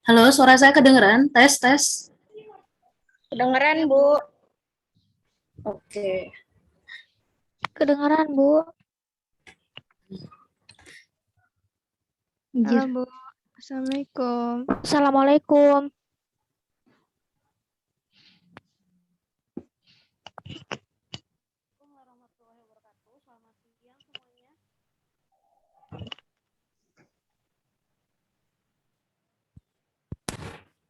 Halo, suara saya kedengeran? Tes, tes. Kedengeran, Bu. Oke. Kedengaran, Bu. Halo, Bu. Assalamualaikum. Assalamualaikum.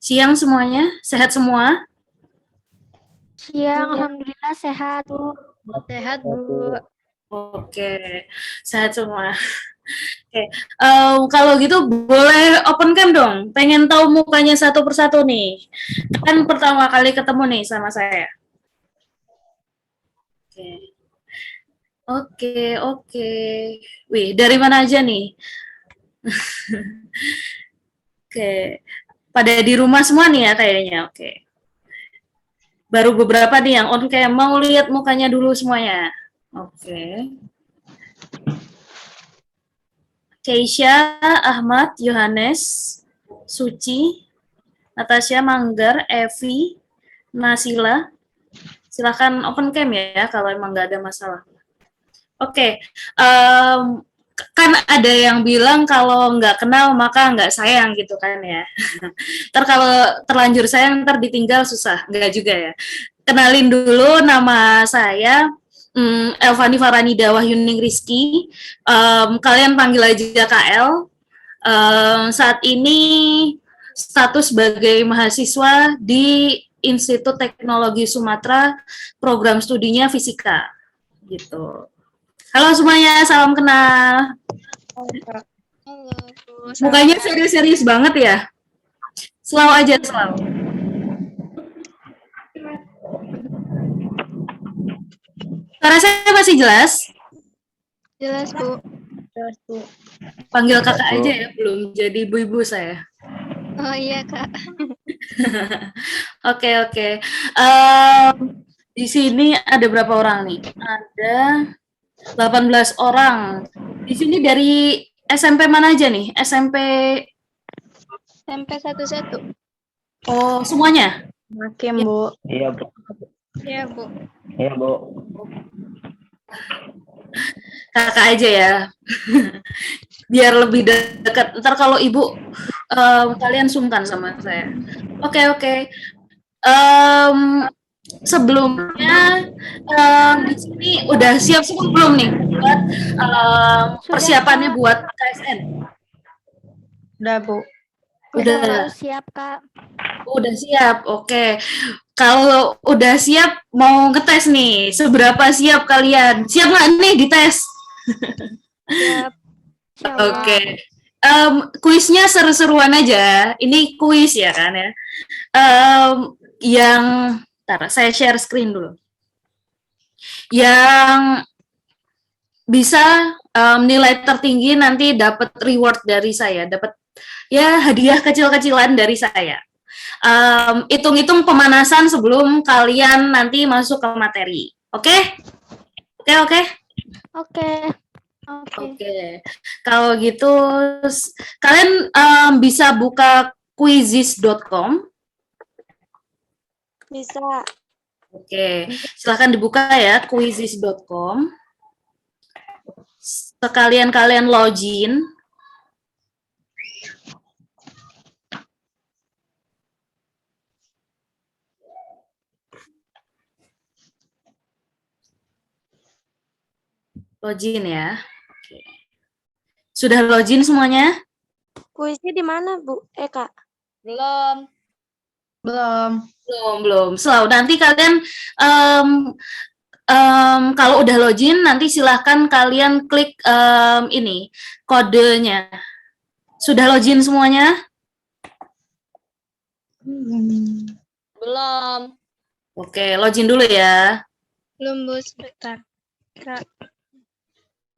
Siang semuanya, sehat semua? Siang, alhamdulillah sehat. Sehat, Bu. Oke, sehat semua. Oke, kalau gitu boleh open cam dong. Pengen tahu mukanya satu persatu nih. Kan pertama kali ketemu nih sama saya. Oke, oke, oke. Wih, dari mana aja nih? Oke, pada di rumah semua nih ya kayaknya. Oke. Baru beberapa nih yang on cam. Mau lihat mukanya dulu semuanya. Oke. Keisha, Ahmad, Yohanes, Suci, Natasha, Manggar, Evi, Nasila. Silahkan open cam ya kalau emang nggak ada masalah. Oke, kan ada yang bilang kalau nggak kenal maka nggak sayang gitu kan ya. Ntar kalau terlanjur sayang ntar ditinggal susah, nggak juga ya. Kenalin dulu nama saya, Elvani Faranida Wahyuning Rizky. Kalian panggil aja KL. Saat ini status sebagai mahasiswa di Institut Teknologi Sumatera, program studinya fisika, gitu. Halo semuanya, salam kenal. Halo, Bu. Mukanya serius-serius banget ya. Slow aja, slow. Suara saya masih jelas? Jelas, Bu. Jelas, Bu. Panggil kakak aja ya, belum jadi ibu-ibu saya. Oh iya, Kak. Oke, oke. Di sini ada berapa orang nih? Ada 18 orang. Di sini dari SMP mana aja nih? SMP. Sampai satu-satu. Oh, semuanya? Makin, Bu. Iya, Bu. Iya, Bu. Iya, Bu. Kakak aja ya. Biar lebih dekat. Ntar kalau ibu kalian sungkan sama saya. Oke, oke. Sebelumnya di sini udah siap semua belum nih buat persiapannya Kak. buat KSN? Udah, Bu. Udah. Siap, Kak. Udah siap. Oke. Kalau udah siap mau ngetes nih. Seberapa siap kalian? Siap nggak nih dites? Siap. Oke. Kuisnya seru-seruan aja. Ini kuis ya kan ya. Yang ntar saya share screen dulu. Yang bisa nilai tertinggi nanti dapat reward dari saya, dapat ya hadiah kecil-kecilan dari saya. Hitung-hitung pemanasan sebelum kalian nanti masuk ke materi. Oke? Oke, oke? Oke. Oke. Kalau gitu, kalian bisa buka quizizz.com. Bisa. Oke, silahkan dibuka ya, quizizz.com. Sekalian kalian login. Login ya. Oke. Sudah login semuanya? Kuisnya di mana, Bu? Kak? Belum. Belum. Belum. Selalu nanti kalian kalau udah login nanti silahkan kalian klik ini kodenya. Sudah login semuanya? Belum. Oke, login dulu ya. Belum, Bu. Sebentar. Kak.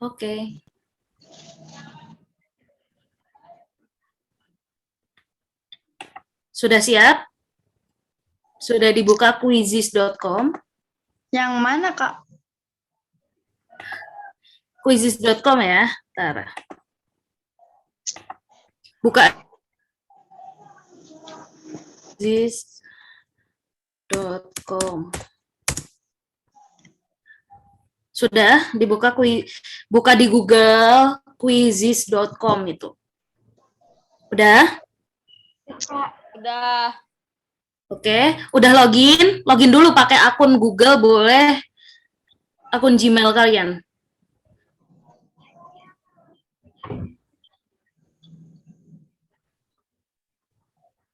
Oke. Sudah siap? Sudah dibuka quizizz.com? Yang mana, Kak? Quizizz.com ya. Bentar. Buka. quizizz.com. Sudah dibuka buka di Google quizizz.com itu. Udah? Udah. Oke, udah login? Login dulu pakai akun Google boleh, akun Gmail kalian.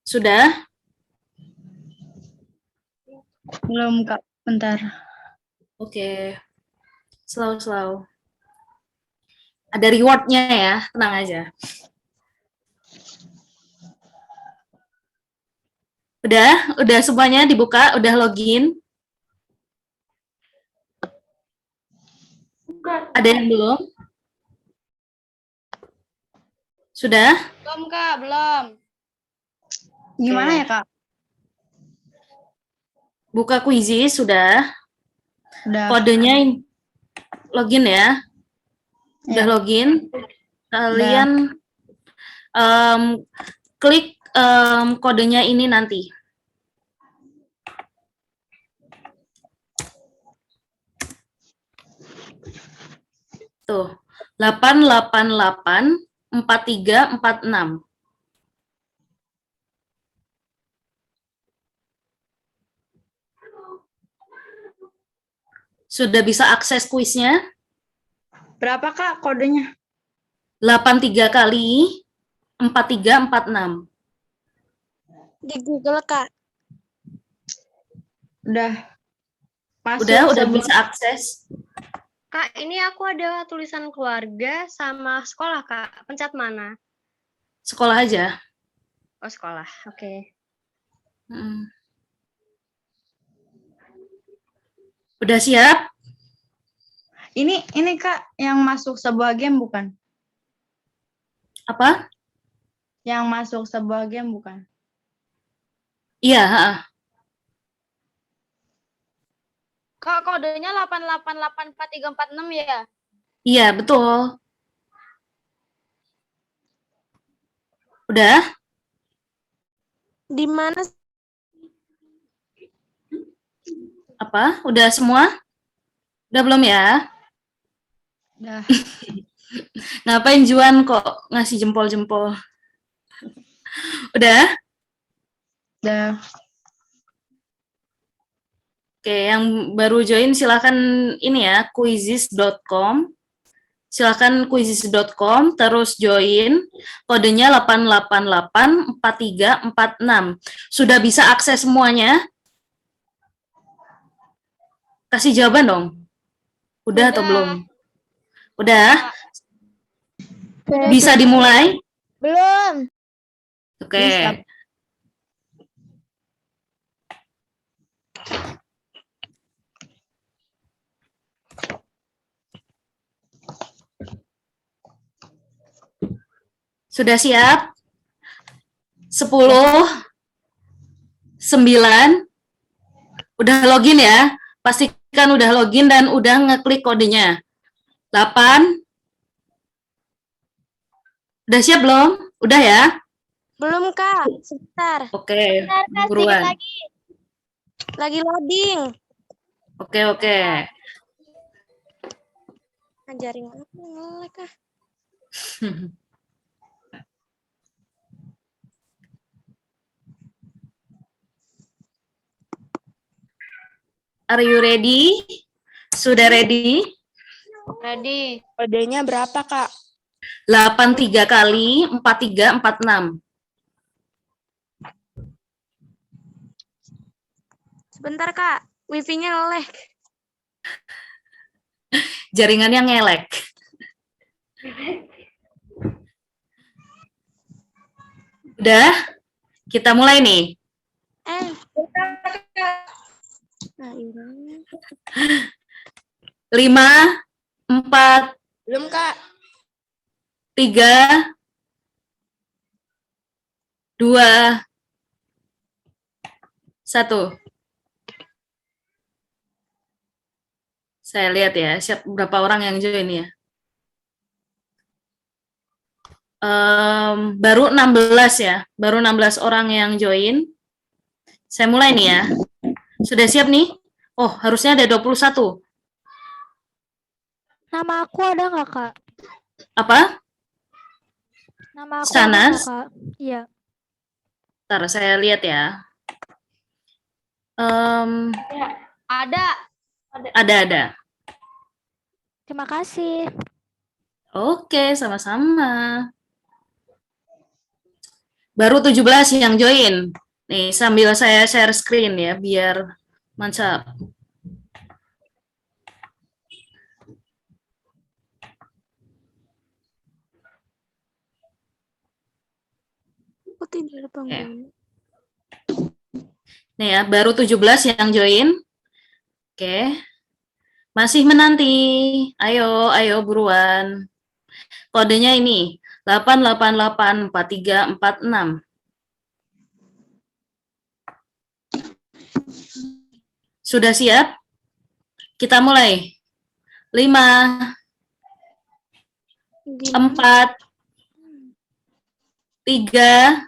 Sudah? Belum, Kak. Bentar. Oke. Slow. Ada reward-nya ya, tenang aja. Udah semuanya dibuka, udah login. Ada yang belum? Sudah? Belum, Kak. Belum. Gimana ya, Kak? Buka Quizizz, sudah. Udah. Kodenya login ya. Udah Ya. login. Kalian klik kodenya ini nanti. Tuh, 8884346. Sudah bisa akses kuisnya? Berapa, Kak, kodenya? 83 kali 4346. Di Google, Kak. Udah. Masuk Udah bisa akses. Kak, ini aku ada tulisan keluarga sama sekolah, Kak. Pencet mana? Sekolah aja. Oh, sekolah. Oke. Udah siap? Ini Kak, yang masuk sebuah game bukan? Apa? Yang masuk sebuah game bukan? Iya, Kak, kodenya 8884346 ya? iya, betul. Udah? Di mana? Apa? Udah semua? Udah belum ya? Udah. Ngapain Juan kok ngasih jempol-jempol? Udah? Udah. Oke, yang baru join silakan ini ya, quizizz.com. Silakan quizizz.com, terus join. Kodenya 8884346. Sudah bisa akses semuanya? Kasih jawaban dong. Udah atau belum? Udah? Bisa dimulai? Belum. Oke. Bisa. Sudah siap? 10, 9, udah login ya? Pastikan udah login dan udah ngeklik kodenya. 8, udah siap belum? Udah ya? Belum, Kak. Sebentar. Oke, buruan. Lagi loading. Oke. Ajarin aku nge-lag, Kak. Are you ready? Sudah ready? Ready. Kodenya berapa, Kak? 83 kali 4346. Sebentar, Kak. Wifi-nya lag. Jaringannya ngelek. Udah? Kita mulai nih. Nah, ini. 5, 4, Belum, Kak. 3, 2, 1. Saya lihat ya, berapa orang yang join ya. Baru 16 ya, baru 16 orang yang join. Saya mulai nih ya. Sudah siap nih? Oh, harusnya ada 21. Nama aku ada nggak, Kak? Apa? Nama aku ada Sanas? nggak, Kak? Iya. Ntar saya lihat ya. Em, Ada. ada. Terima kasih. Oke, sama-sama. Baru 17 yang join. Nih, sambil saya share screen ya, biar mantap. Oke. Nih ya, baru 17 yang join. Oke. Masih menanti. Ayo buruan. Kodenya ini 8884346. Sudah siap? Kita mulai. 5, 4, 3,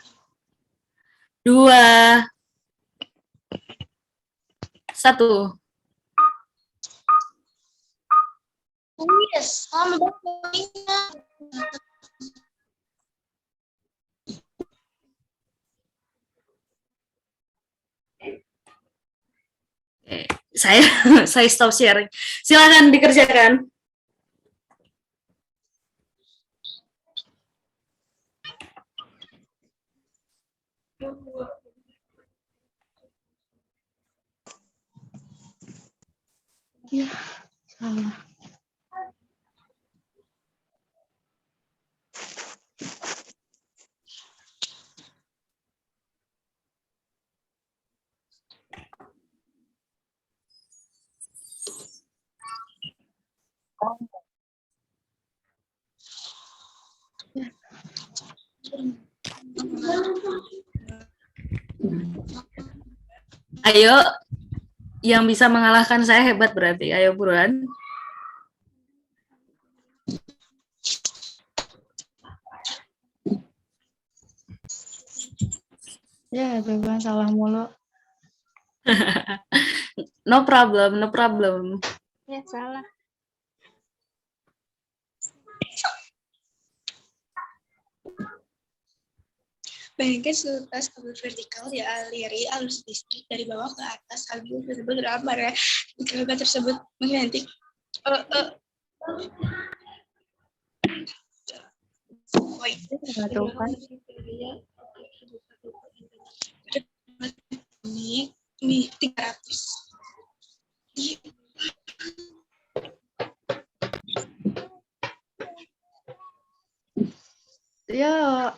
2, 1. Yes, sama bapaknya. Saya saya stop sharing. Silakan dikerjakan. Ya, salah. Ayo, yang bisa mengalahkan saya hebat berarti. Ayo buruan. Ya, gue salah mulu. No problem, no problem. Ya, salah. Bayangkan suatu tas kabel vertikal dialiri arus listrik dari bawah ke atas sambil tersebut rambar ya. Kabel tersebut mengganti. Tuh kan. Ini 300. Ya.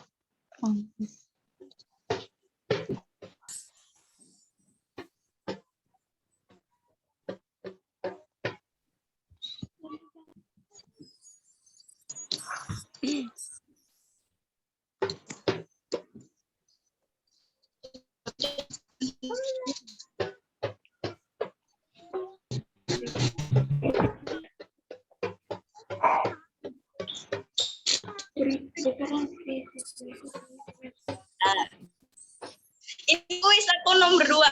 Ini kuis aku nomor 2.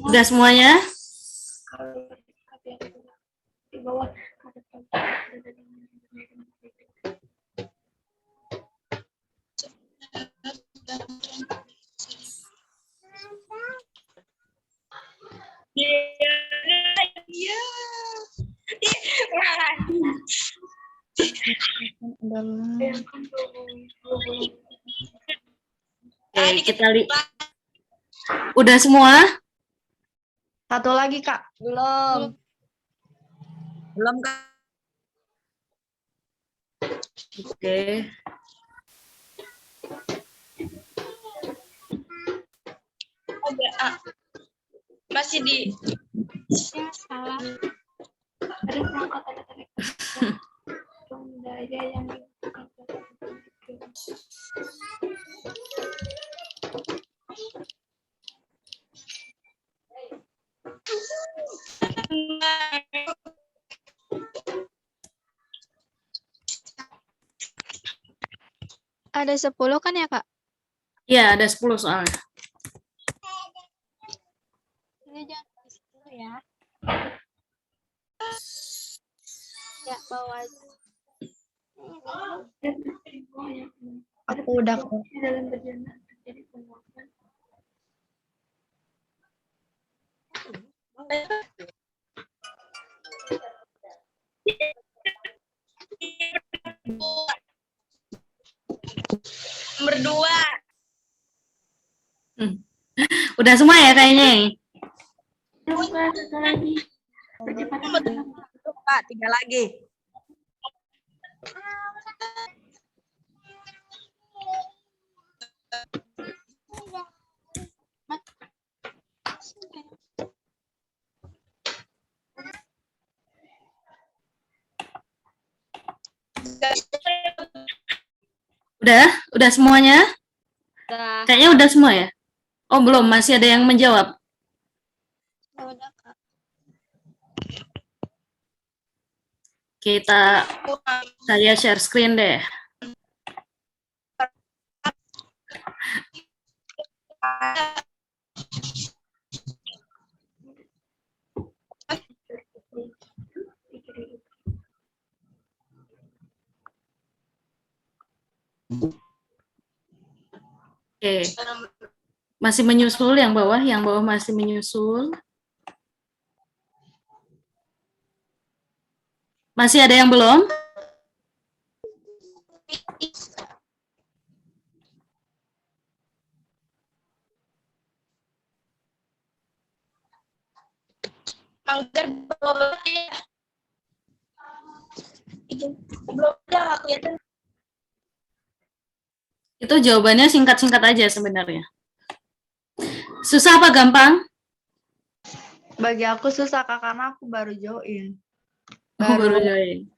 Udah semuanya? Iya. Oke, kita lihat. Udah semua? Satu lagi, Kak. Belum. Belum kan? Oke. Masih di Salah. Ada 10 kan ya, Kak? Iya, ada 10 soalnya. Ini jangan di situ ya. Ya, bawa aja. Aku udah kok. Nomor 2. Udah semua ya kayaknya. Kak, 3 lagi. Udah semuanya? Udah. Kayaknya udah semua ya? Oh, belum, masih ada yang menjawab. Udah, Kak. Saya share screen deh. Oke. Masih menyusul yang bawah masih menyusul. Masih ada yang belum? Manggar bawa ya. Belum ada aku ya. Itu jawabannya singkat-singkat aja sebenarnya. Susah apa gampang? Bagi aku susah, Kak, karena aku baru join. Baru join.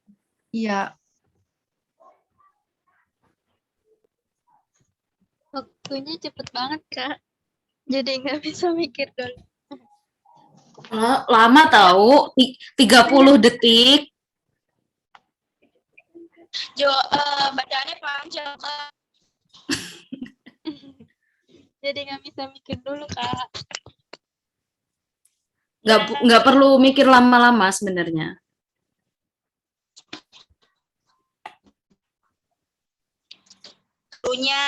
Iya. Waktunya cepet banget, Kak. Jadi nggak bisa mikir dulu. Lama tahu, 30 detik. Bacaannya panjang, Kak. Jadi nggak bisa mikir dulu, Kak. Nggak perlu mikir lama-lama sebenarnya. Punya.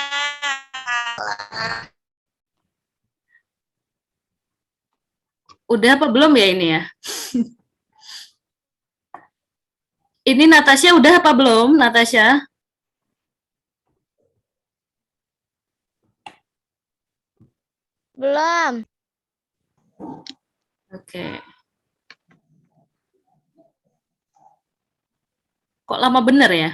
Udah apa belum ya ini ya? Ini Natasha udah apa belum, Natasha? Belum. Oke. Kok lama bener ya?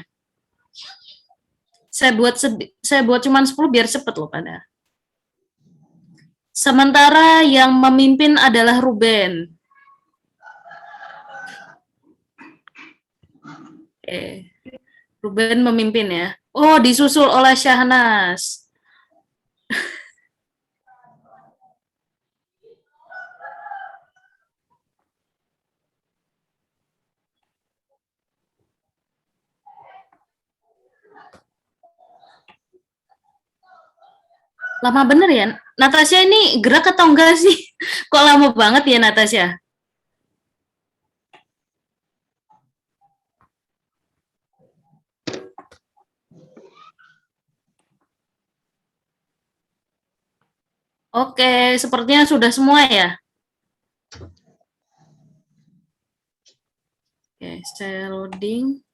Saya buat cuman 10 biar cepet loh pada. Sementara yang memimpin adalah Ruben. Ruben memimpin ya. Oh, disusul oleh Syahnas. Lama bener ya? Natasha ini gerak atau enggak sih? Kok lama banget ya Natasha? Oke, sepertinya sudah semua ya. Oke, saya loading.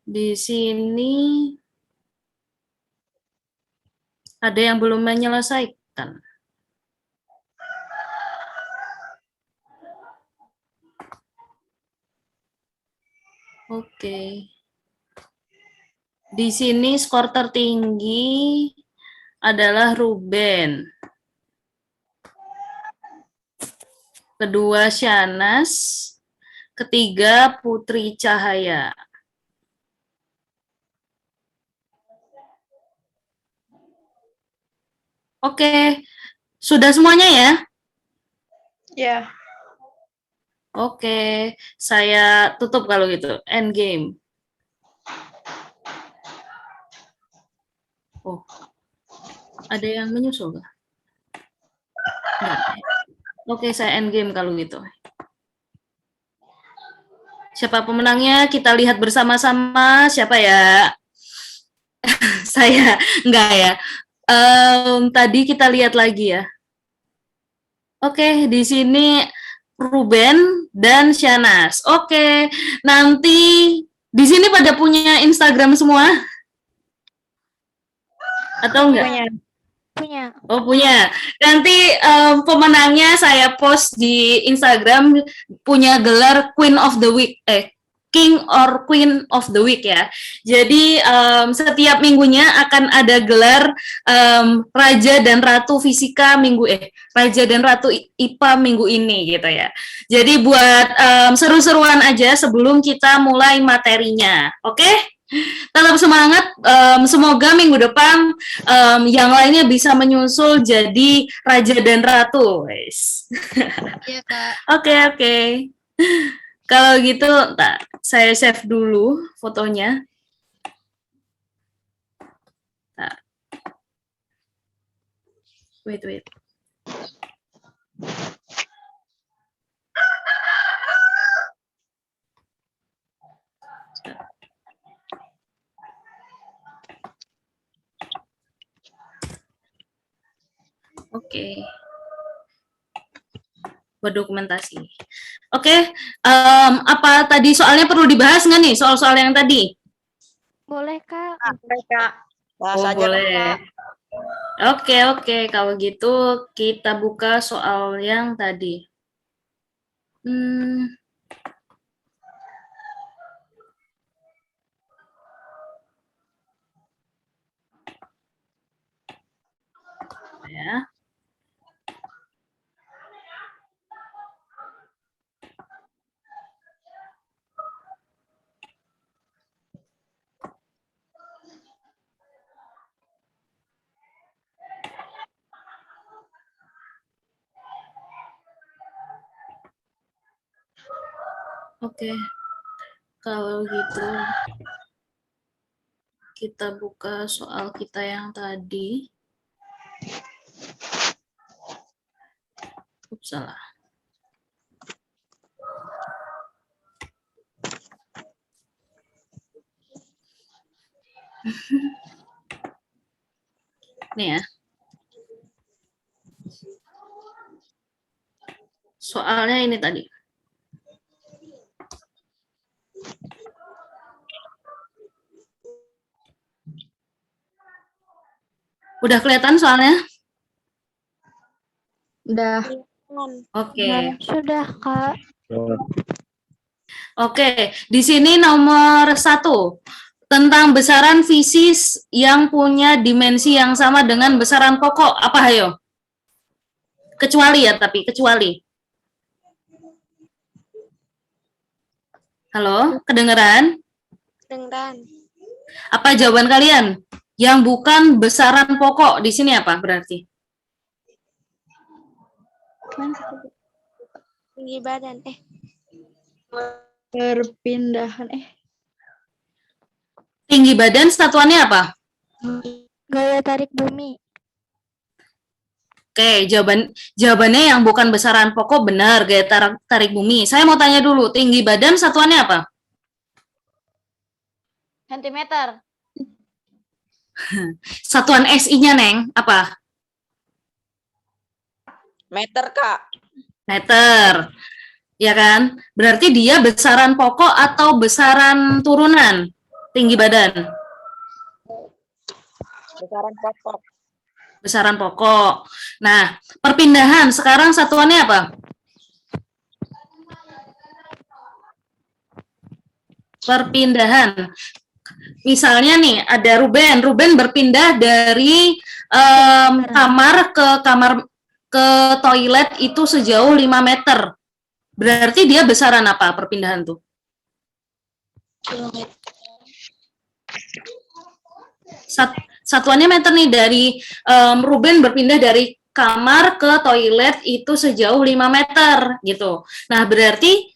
Di sini ada yang belum menyelesaikan. Oke. Di sini skor tertinggi adalah Ruben. Kedua Syahnas, ketiga Putri Cahaya. Oke, sudah semuanya ya? Ya. Oke, saya tutup kalau gitu. End game. Oh, ada yang menyusul nggak? Nggak. Oke, saya end game kalau gitu. Siapa pemenangnya? Kita lihat bersama-sama. Siapa ya? Saya enggak ya. Tadi kita lihat lagi ya. Oke, di sini Ruben dan Shanas. Oke, nanti di sini pada punya Instagram semua? Atau enggak? Punya. Oh, punya. Nanti pemenangnya saya post di Instagram, punya gelar Queen of the Week. King or Queen of the Week ya. Jadi setiap minggunya akan ada gelar Raja dan Ratu Fisika Raja dan Ratu IPA minggu ini gitu ya. Jadi buat seru-seruan aja sebelum kita mulai materinya. Oke? Tetap semangat, semoga minggu depan yang lainnya bisa menyusul jadi Raja dan Ratu. Iya, Kak. Oke. Kalau gitu, saya save dulu fotonya. Wait. Oke. Buat dokumentasi. Oke, apa tadi soalnya perlu dibahas nggak nih soal-soal yang tadi? Boleh, Kak. Oh, boleh. Oke. Kalau gitu kita buka soal yang tadi. Ya. Oke. Kalau gitu kita buka soal kita yang tadi. Salah. Nih ya. Soalnya ini tadi. Udah kelihatan soalnya? Udah. Oke. Ya, sudah, Kak. Oke, di sini nomor 1 tentang besaran fisis yang punya dimensi yang sama dengan besaran pokok. Apa ayo? Kecuali ya, tapi kecuali. Halo, kedengeran? Kedengeran. Apa jawaban kalian? Yang bukan besaran pokok di sini apa berarti? Tinggi badan. Perpindahan. Tinggi badan satuannya apa? Gaya tarik bumi. Oke, jawabannya yang bukan besaran pokok benar, gaya tarik bumi. Saya mau tanya dulu, tinggi badan satuannya apa? Sentimeter. Satuan SI-nya, Neng, apa? Meter, Kak. Meter. Ya kan? Berarti dia besaran pokok atau besaran turunan tinggi badan? Besaran pokok. Besaran pokok. Nah, perpindahan sekarang satuannya apa? Perpindahan. Misalnya nih, ada Ruben berpindah dari kamar ke toilet itu sejauh 5 meter. Berarti dia besaran apa perpindahan tuh? Kilometer. Satuannya meter nih, dari Ruben berpindah dari kamar ke toilet itu sejauh 5 meter gitu. Nah, berarti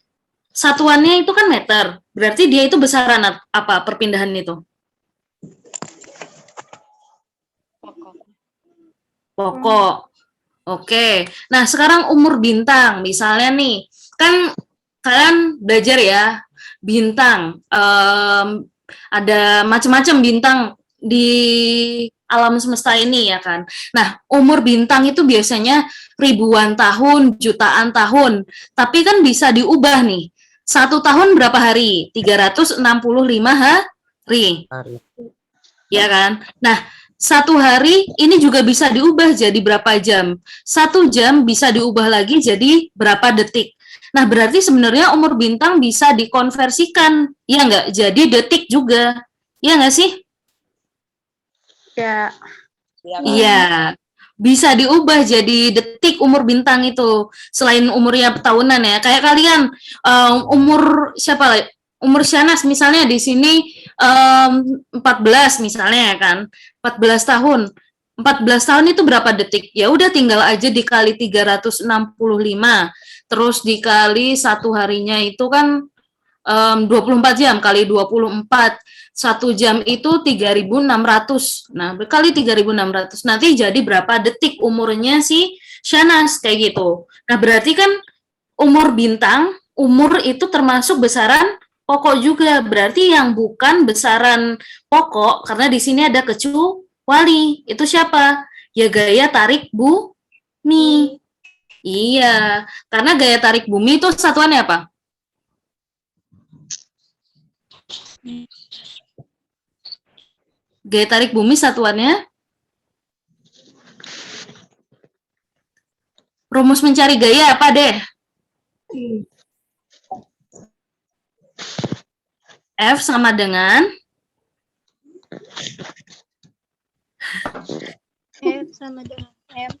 satuannya itu kan meter. Berarti dia itu besaran apa perpindahan itu? pokok. Oke. Nah, sekarang umur bintang. Misalnya nih, kan kalian belajar ya, bintang. Ada macam-macam bintang di alam semesta ini ya kan. Nah, umur bintang itu biasanya ribuan tahun, jutaan tahun. Tapi kan bisa diubah nih. 1 tahun berapa hari? 365 hari. Ya kan? Nah, 1 hari ini juga bisa diubah jadi berapa jam. 1 jam bisa diubah lagi jadi berapa detik. Nah, berarti sebenarnya umur bintang bisa dikonversikan, ya nggak? Jadi detik juga, ya nggak sih? Ya. Iya, bisa diubah jadi detik umur bintang itu. Selain umurnya tahunan ya, kayak kalian umur siapa? Umur Syanas misalnya di sini 14 misalnya ya kan, 14 tahun. 14 tahun itu berapa detik? Ya udah tinggal aja dikali 365. Terus dikali 1 harinya itu kan 24 jam kali 24. 1 jam itu 3.600. Nah, berkali 3.600. Nanti jadi berapa detik umurnya si Syanas kayak gitu. Nah, berarti kan umur bintang, umur itu termasuk besaran pokok juga. Berarti yang bukan besaran pokok, karena di sini ada kecuali. Itu siapa? Ya gaya tarik bumi. Iya, karena gaya tarik bumi itu satuannya apa? Gaya tarik bumi satuannya? Rumus mencari gaya apa deh? F sama dengan F sama dengan M.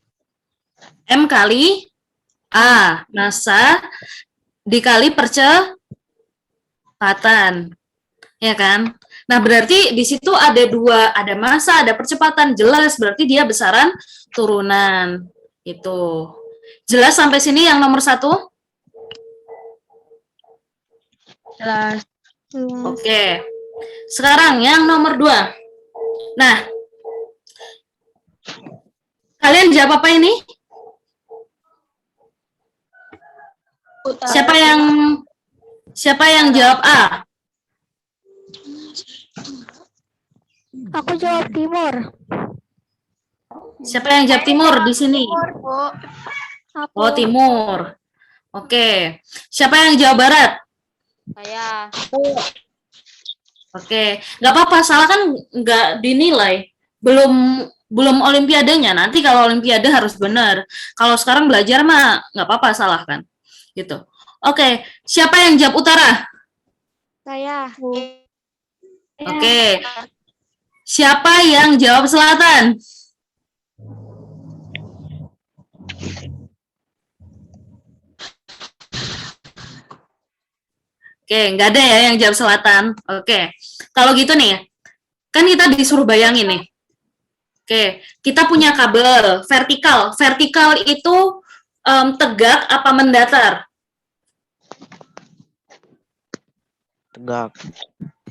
M kali A. Massa dikali percepatan. Ya kan? Nah, berarti di situ ada dua, ada massa, ada percepatan. Jelas berarti dia besaran turunan. Itu. Jelas sampai sini yang nomor 1? Jelas. Oke. Sekarang yang nomor 2. Nah, kalian jawab apa ini? Siapa yang jawab A? Aku jawab timur. Siapa yang jawab timur di sini? Aku. Oh, timur. Oke. Siapa yang jawab barat? Saya. Oke. Nggak apa-apa, salah kan nggak dinilai. Belum olimpiadenya. Nanti kalau olimpiade harus benar. Kalau sekarang belajar mah nggak apa-apa, salah kan? Gitu. Oke. Siapa yang jawab utara? Saya. Oke. Siapa yang jawab selatan? Oke, nggak ada ya yang jawab selatan. Oke, kalau gitu nih, kan kita disuruh bayangin nih. Oke, kita punya kabel vertikal. Vertikal itu tegak apa mendatar? Tegak.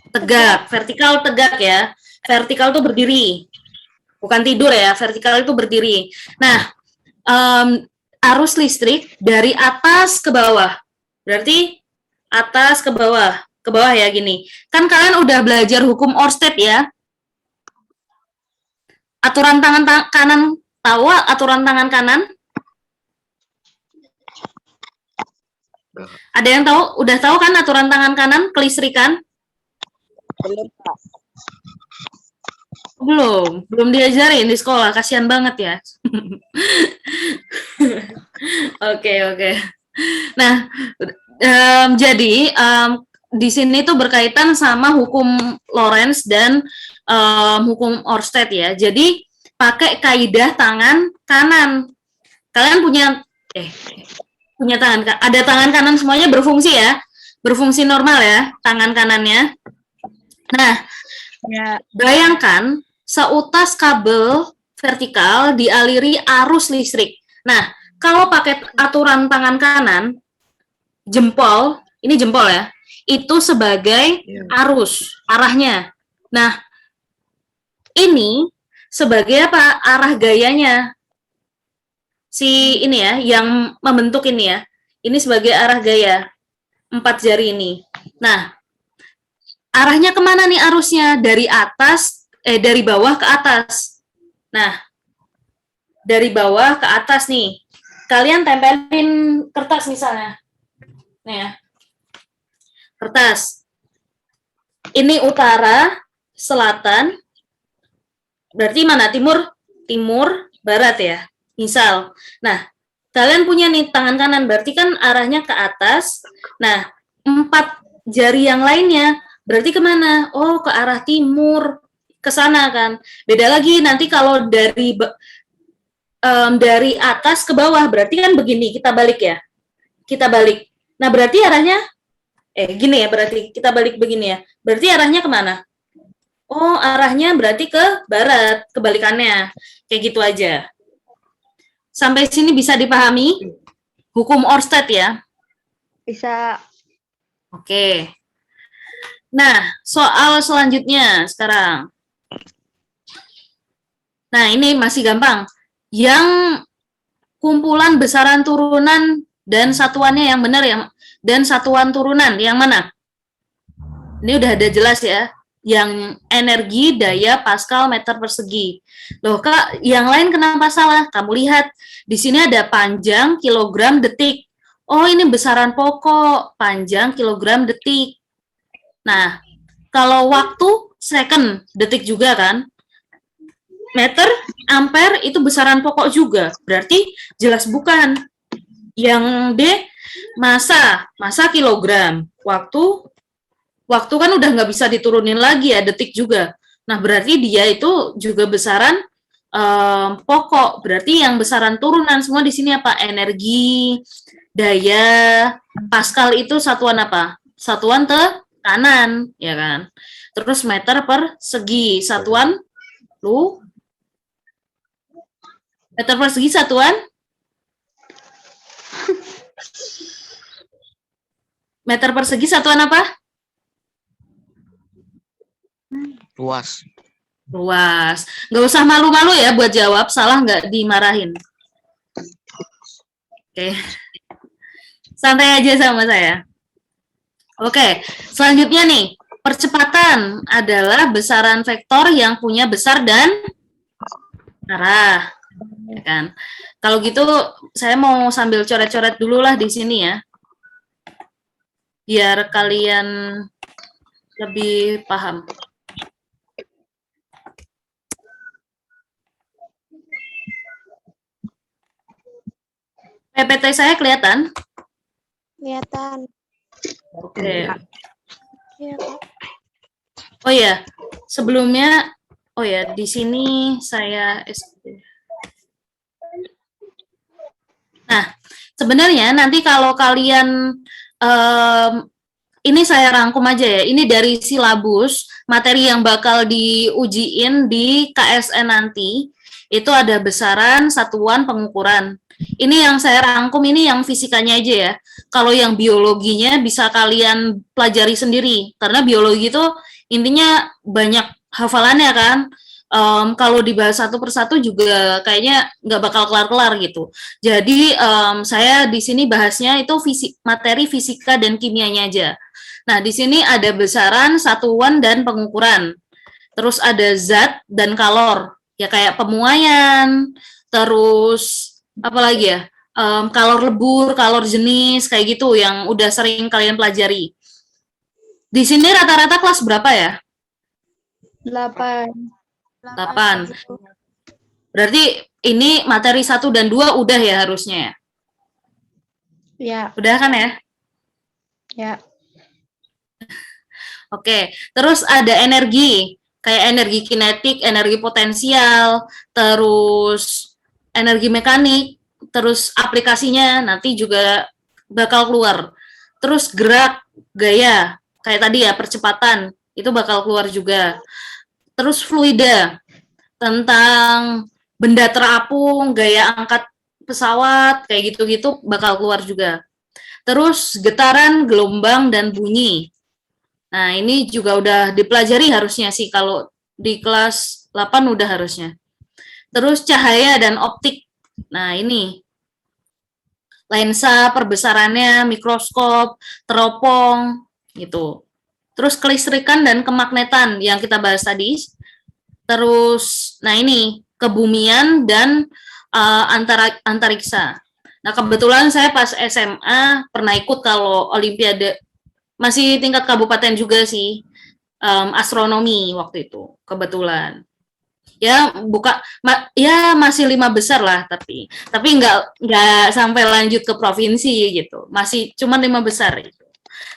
Tegak, vertikal tegak ya. Vertikal itu berdiri, bukan tidur ya. Vertikal itu berdiri. Nah, arus listrik dari atas ke bawah. Berarti atas ke bawah ya gini. Kan kalian udah belajar hukum Oersted ya. Aturan tangan kanan, tahu aturan tangan kanan? Ada yang tahu? Udah tahu kan aturan tangan kanan kelistrikan? Belum, Kak. Belum diajarin di sekolah, kasihan banget ya. Oke. Nah, jadi di sini tuh berkaitan sama hukum Lorentz dan hukum Oersted ya. Jadi pakai kaidah tangan kanan. Kalian punya tangan, ada tangan kanan semuanya berfungsi ya, berfungsi normal ya tangan kanannya. Nah, Ya. bayangkan seutas kabel vertikal dialiri arus listrik. Nah, kalau pakai aturan tangan kanan, jempol, ini jempol ya, itu sebagai arus, arahnya. Nah, ini sebagai apa? Arah gayanya. si ini ya, yang membentuk ini ya. Ini sebagai arah gaya 4 jari ini. Nah, arahnya kemana nih arusnya? Dari bawah ke atas. Nah, dari bawah ke atas nih. Kalian tempelin kertas misalnya. Nih ya. Kertas. Ini utara, selatan. Berarti mana? Timur, barat ya. Misal. Nah, kalian punya nih tangan kanan, berarti kan arahnya ke atas. Nah, 4 jari yang lainnya berarti kemana? Oh, ke arah timur, ke sana kan. Beda lagi nanti kalau dari atas ke bawah, berarti kan begini, kita balik ya. Kita balik. Nah, berarti arahnya, gini ya, berarti kita balik begini ya. Berarti arahnya kemana? Oh, arahnya berarti ke barat, kebalikannya. Kayak gitu aja. Sampai sini bisa dipahami? Hukum Oersted ya? Bisa. Oke. Nah, soal selanjutnya sekarang. Nah, ini masih gampang. Yang kumpulan besaran turunan dan satuannya yang benar dan satuan turunan yang mana? Ini udah ada jelas ya. Yang energi, daya, Pascal, meter persegi. Loh Kak, yang lain kenapa salah? Kamu lihat, di sini ada panjang, kilogram, detik. Oh, ini besaran pokok, panjang, kilogram, detik. Nah, kalau waktu, second, detik juga kan? Meter, ampere, itu besaran pokok juga. Berarti jelas bukan. Yang D, masa kilogram. Waktu kan udah nggak bisa diturunin lagi ya, detik juga. Nah, berarti dia itu juga besaran pokok. Berarti yang besaran turunan semua di sini apa? Energi, daya, Pascal itu satuan apa? Satuan tekanan, ya kan? Terus meter persegi, satuan meter persegi satuan meter persegi satuan apa? Luas. Luas. Nggak usah malu-malu ya buat jawab, salah nggak dimarahin. Oke. Santai aja sama saya. Oke, selanjutnya nih, percepatan adalah besaran vektor yang punya besar dan arah. Ya kan? Kalau gitu, saya mau sambil coret-coret dulu lah di sini ya. Biar kalian lebih paham. PPT saya kelihatan? Kelihatan. Oke. Iya, Kak. Oh ya, sebelumnya, di sini saya Nah, sebenarnya nanti kalau kalian ini saya rangkum aja ya. Ini dari silabus materi yang bakal diujiin di KSN nanti. Itu ada besaran, satuan, pengukuran. Ini yang saya rangkum, ini yang fisikanya aja ya. Kalau yang biologinya bisa kalian pelajari sendiri. Karena biologi itu intinya banyak hafalannya kan. Kalau dibahas satu persatu juga kayaknya nggak bakal kelar-kelar gitu. Jadi saya di sini bahasnya itu materi fisika dan kimianya aja. Nah, di sini ada besaran, satuan, dan pengukuran. Terus ada zat dan kalor. Ya kayak pemuaian, terus apa lagi ya? Kalor lebur, kalor jenis, kayak gitu yang udah sering kalian pelajari. Di sini rata-rata kelas berapa ya? 8. 8. Berarti ini materi 1 dan 2 udah ya harusnya ya? Ya. Udah kan ya? Ya. Oke, terus ada energi, kayak energi kinetik, energi potensial, terus energi mekanik, terus aplikasinya nanti juga bakal keluar. Terus gerak, gaya, kayak tadi ya, percepatan, itu bakal keluar juga. Terus fluida, tentang benda terapung, gaya angkat pesawat, kayak gitu-gitu bakal keluar juga. Terus getaran, gelombang, dan bunyi. Nah, ini juga udah dipelajari harusnya sih, kalau di kelas 8 udah harusnya. Terus cahaya dan optik. Nah, ini lensa perbesarannya, mikroskop, teropong, gitu. Terus kelistrikan dan kemagnetan yang kita bahas tadi. Terus, nah ini kebumian dan antariksa. Nah kebetulan saya pas SMA pernah ikut kalau Olimpiade, masih tingkat kabupaten juga sih, astronomi waktu itu kebetulan. Ya ya masih 5 besar lah, tapi nggak sampai lanjut ke provinsi gitu, masih cuma 5 besar gitu.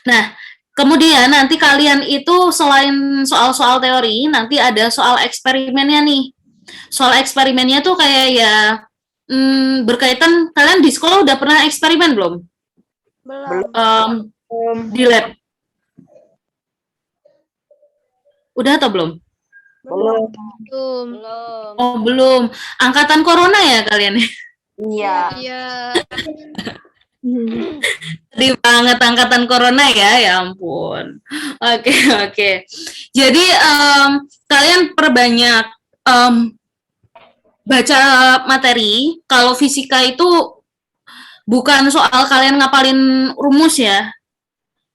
Nah kemudian nanti kalian itu selain soal-soal teori, nanti ada soal eksperimennya nih. Soal eksperimennya tuh kayak ya berkaitan, kalian di sekolah udah pernah eksperimen belum? Belum. Di lab? Udah atau belum? Belum. Belum. Oh belum. Angkatan corona ya kalian? Iya. Iya. Sedih banget angkatan corona ya ampun. Oke. Jadi kalian perbanyak baca materi. Kalau fisika itu bukan soal kalian ngapalin rumus ya.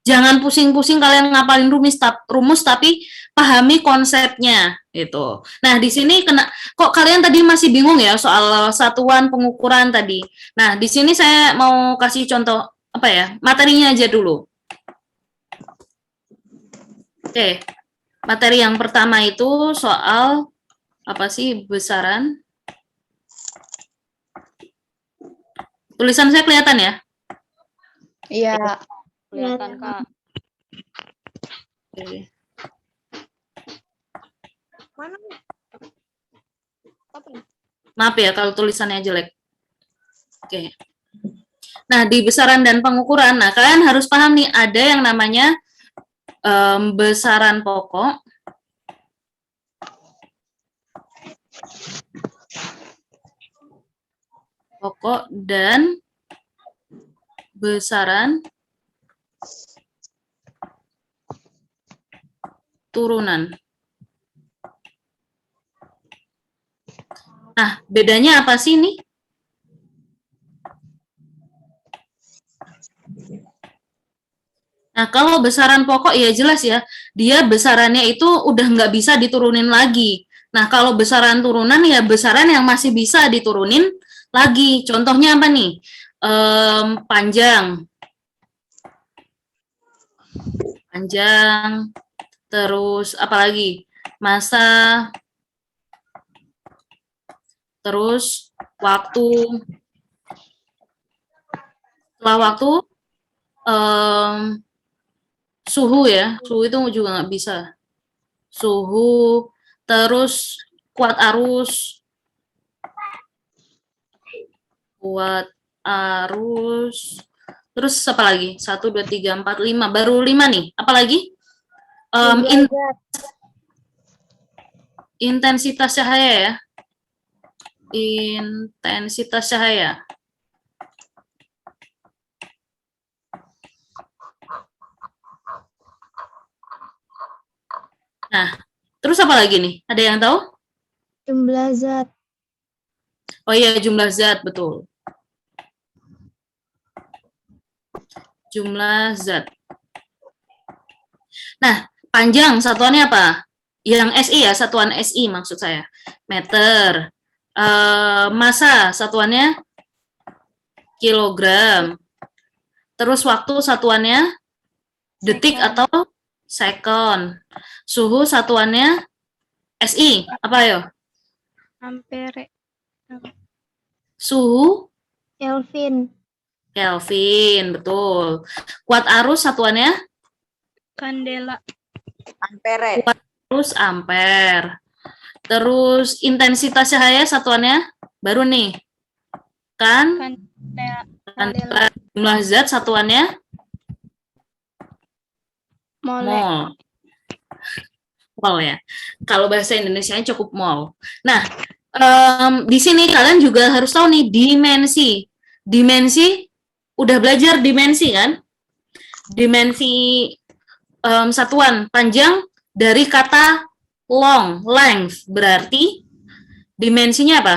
Jangan pusing-pusing kalian ngapalin rumus, tapi pahami konsepnya gitu. Nah, di sini kok kalian tadi masih bingung ya soal satuan pengukuran tadi. Nah, di sini saya mau kasih contoh apa ya? Materinya aja dulu. Oke. Materi yang pertama itu soal apa sih besaran? Tulisan saya kelihatan ya? Iya. Kelihatan, Kak. Oke. Mana? Apa? Maaf ya kalau tulisannya jelek. Oke. Nah, di besaran dan pengukuran, nah kalian harus paham nih, ada yang namanya besaran pokok, dan besaran turunan. Nah, bedanya apa sih nih? Nah, kalau besaran pokok ya jelas ya, dia besarannya itu udah nggak bisa diturunin lagi. Nah, kalau besaran turunan ya besaran yang masih bisa diturunin lagi. Contohnya apa nih? Panjang, terus apa lagi? Massa, terus waktu. Setelah waktu, suhu ya, suhu itu juga nggak bisa. Suhu, terus kuat arus, terus apa lagi? 1, 2, 3, 4, 5, baru 5 nih. Apa lagi? Intensitas cahaya ya. Intensitas cahaya. Nah, terus apa lagi nih? Ada yang tahu? Jumlah zat. Oh iya, jumlah zat, betul. Jumlah zat. Nah, panjang satuannya apa? Yang SI ya, satuan SI maksud saya. Meter. Massa satuannya kilogram. Terus waktu satuannya detik atau second. Suhu satuannya SI, apa yo? Ampere. Suhu Kelvin. Kelvin, betul. Kuat arus satuannya Kandela. Ampere. arus ampere. Terus intensitas cahaya satuannya baru nih. Kandela. Jumlah zat satuannya mol. Mol ya. Kalau bahasa Indonesianya cukup mol. Nah, di sini kalian juga harus tahu nih dimensi. Dimensi udah belajar dimensi kan? Dimensi satuan panjang dari kata long, length, berarti dimensinya apa?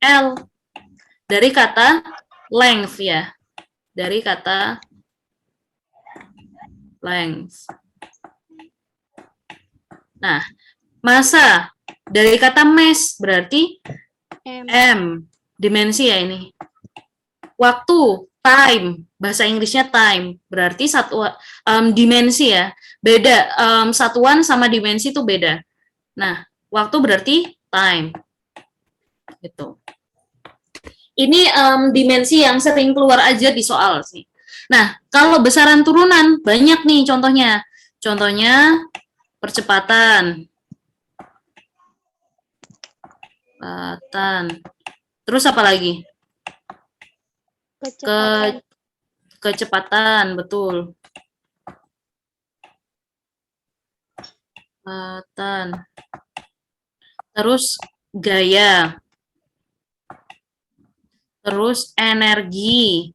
L. Dari kata length ya. Dari kata length. Nah, massa dari kata mass berarti M, dimensi ya ini. Waktu, time, bahasa Inggrisnya time, berarti dimensi ya. Beda, satuan sama dimensi itu beda. Nah, waktu berarti time. Gitu. Ini dimensi yang sering keluar aja di soal sih. Nah, kalau besaran turunan, banyak nih contohnya. Contohnya, percepatan. Terus apa lagi? Kecepatan, betul. Kecepatan. Terus gaya. Terus energi.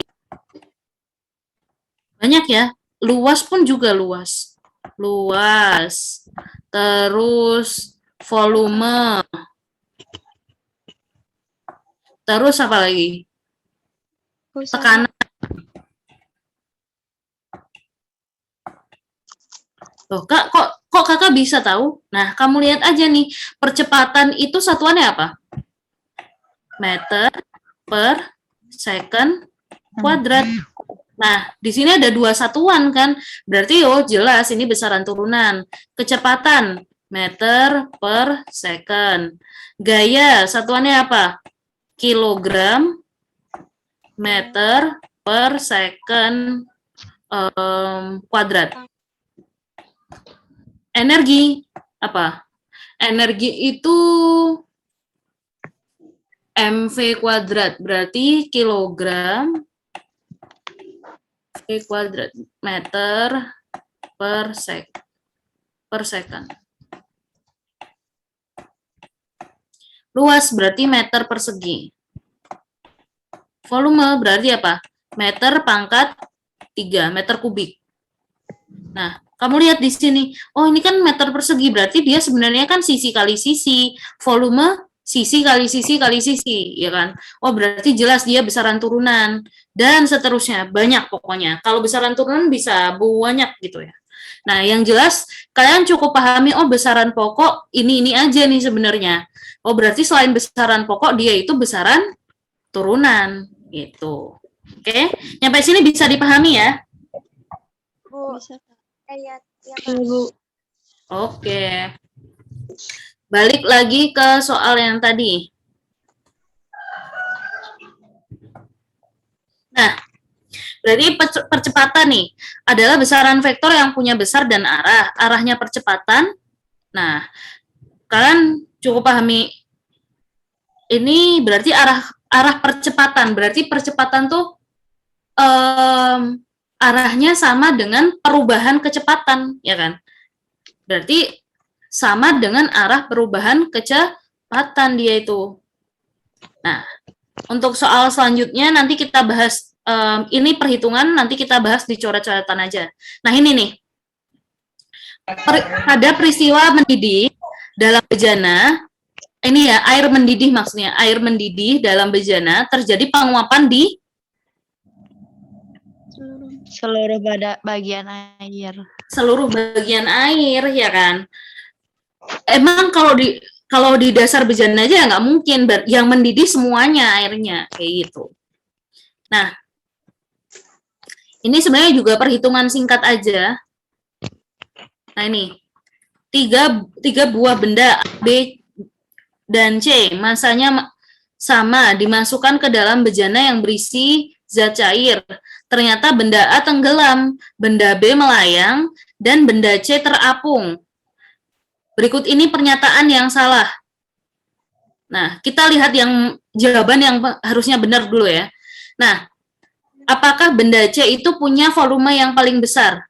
Banyak ya. Luas pun juga luas. Luas. Terus volume. Terus apa lagi? Tekanan. Loh, Kak, kok Kakak bisa tahu? Nah, kamu lihat aja nih, percepatan itu satuannya apa? Meter per second kuadrat. Nah, di sini ada 2 satuan kan? Berarti jelas ini besaran turunan. Kecepatan meter per second. Gaya satuannya apa? Kilogram meter per second kuadrat. Energi apa? Energi itu MV kuadrat, berarti kilogram V kuadrat meter per second. Luas berarti meter persegi. Volume berarti apa? Meter pangkat 3, meter kubik. Nah, kamu lihat di sini. Oh, ini kan meter persegi, berarti dia sebenarnya kan sisi kali sisi. Volume sisi kali sisi kali sisi, ya kan? Oh, berarti jelas dia besaran turunan. Dan seterusnya, banyak pokoknya. Kalau besaran turunan bisa banyak gitu ya. Nah, yang jelas kalian cukup pahami, oh besaran pokok ini aja nih sebenarnya. Oh, berarti selain besaran pokok, dia itu besaran turunan, gitu. Oke, sampai sini bisa dipahami ya? Bu. Bisa. Ya, Bu. Oke. Balik lagi ke soal yang tadi. Nah, berarti percepatan nih adalah besaran vektor yang punya besar dan arah. Arahnya percepatan. Nah, kalian cukup pahami ini berarti arah percepatan. Berarti percepatan tuh arahnya sama dengan perubahan kecepatan, ya kan? Berarti sama dengan arah perubahan kecepatan dia itu. Nah, untuk soal selanjutnya nanti kita bahas, ini perhitungan nanti kita bahas di coret-coretan aja. Nah, ini nih. Pada peristiwa mendidih dalam bejana, ini ya, air mendidih maksudnya, air mendidih dalam bejana terjadi penguapan di Seluruh bagian air. seluruh bagian air, ya kan? Emang kalau di dasar bejana aja nggak mungkin, yang mendidih semuanya airnya, kayak gitu. Nah, ini sebenarnya juga perhitungan singkat aja. Nah, ini tiga buah benda A, B, dan C, masanya sama, dimasukkan ke dalam bejana yang berisi zat cair. Ternyata benda A tenggelam, benda B melayang, dan benda C terapung. Berikut ini pernyataan yang salah. Nah, kita lihat yang jawaban yang harusnya benar dulu ya. Nah, apakah benda C itu punya volume yang paling besar?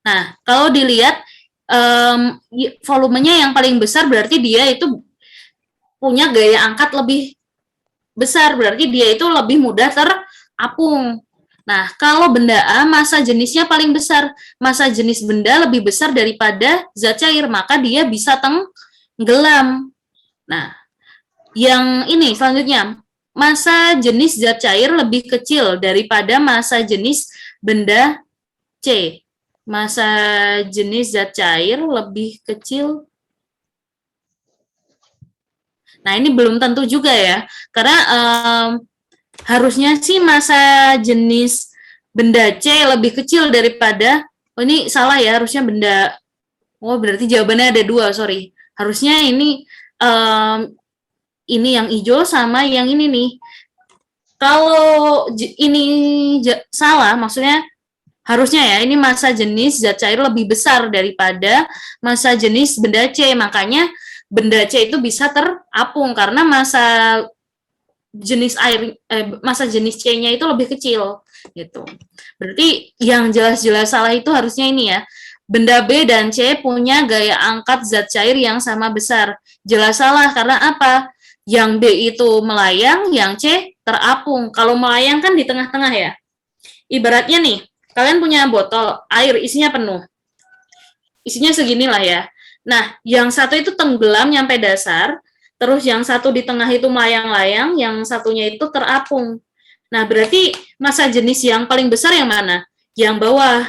Nah, kalau dilihat volumenya yang paling besar berarti dia itu punya gaya angkat lebih besar, berarti dia itu lebih mudah terapung. Nah, kalau benda A massa jenisnya paling besar, massa jenis benda lebih besar daripada zat cair, maka dia bisa tenggelam. Nah, yang ini selanjutnya, massa jenis zat cair lebih kecil daripada massa jenis benda C. Massa jenis zat cair lebih kecil. Nah, ini belum tentu juga ya. Karena harusnya sih massa jenis benda C lebih kecil daripada, oh ini salah ya, harusnya benda, oh berarti jawabannya ada dua, sorry. Harusnya ini yang hijau sama yang ini nih. Kalau ini salah, maksudnya harusnya ya, ini massa jenis zat cair lebih besar daripada massa jenis benda C. Makanya benda C itu bisa terapung karena massa jenis massa jenis C-nya itu lebih kecil gitu. Berarti yang jelas-jelas salah itu harusnya ini ya. Benda B dan C punya gaya angkat zat cair yang sama besar. Jelas salah karena apa? Yang B itu melayang, yang C terapung. Kalau melayang kan di tengah-tengah ya. Ibaratnya nih, kalian punya botol air isinya penuh. Isinya seginilah ya. Nah, yang satu itu tenggelam nyampe dasar, terus yang satu di tengah itu melayang-layang, yang satunya itu terapung. Nah, berarti massa jenis yang paling besar yang mana? Yang bawah.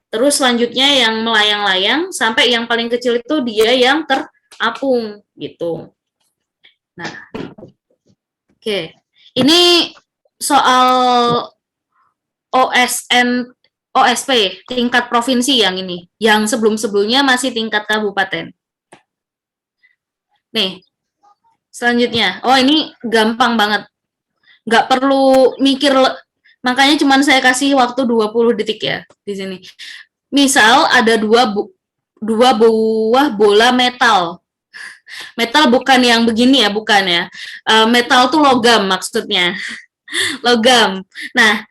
Terus selanjutnya yang melayang-layang, sampai yang paling kecil itu dia yang terapung, gitu. Nah, oke. Ini soal OSP, tingkat provinsi yang ini. Yang sebelum-sebelumnya masih tingkat kabupaten. Nih, selanjutnya. Oh, ini gampang banget. Nggak perlu mikir, makanya cuma saya kasih waktu 20 detik ya di sini. Misal ada dua buah bola metal. Metal bukan yang begini ya, bukan ya. Metal tuh logam maksudnya. Logam. Nah,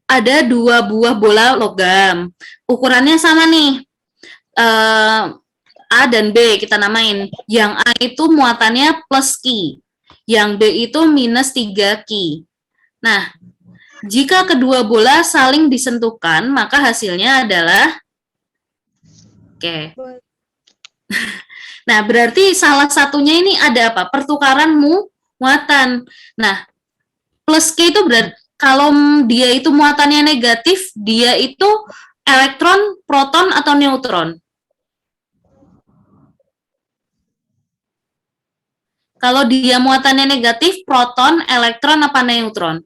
ada dua buah bola logam. Ukurannya sama nih. A dan B kita namain. Yang A itu muatannya plus Ki. Yang B itu minus 3 Ki. Nah, jika kedua bola saling disentuhkan, maka hasilnya adalah oke. Nah, berarti salah satunya ini ada apa? Pertukaran muatan. Nah, plus K itu berarti kalau dia itu muatannya negatif, dia itu elektron, proton, atau neutron? Kalau dia muatannya negatif, proton, elektron, apa neutron?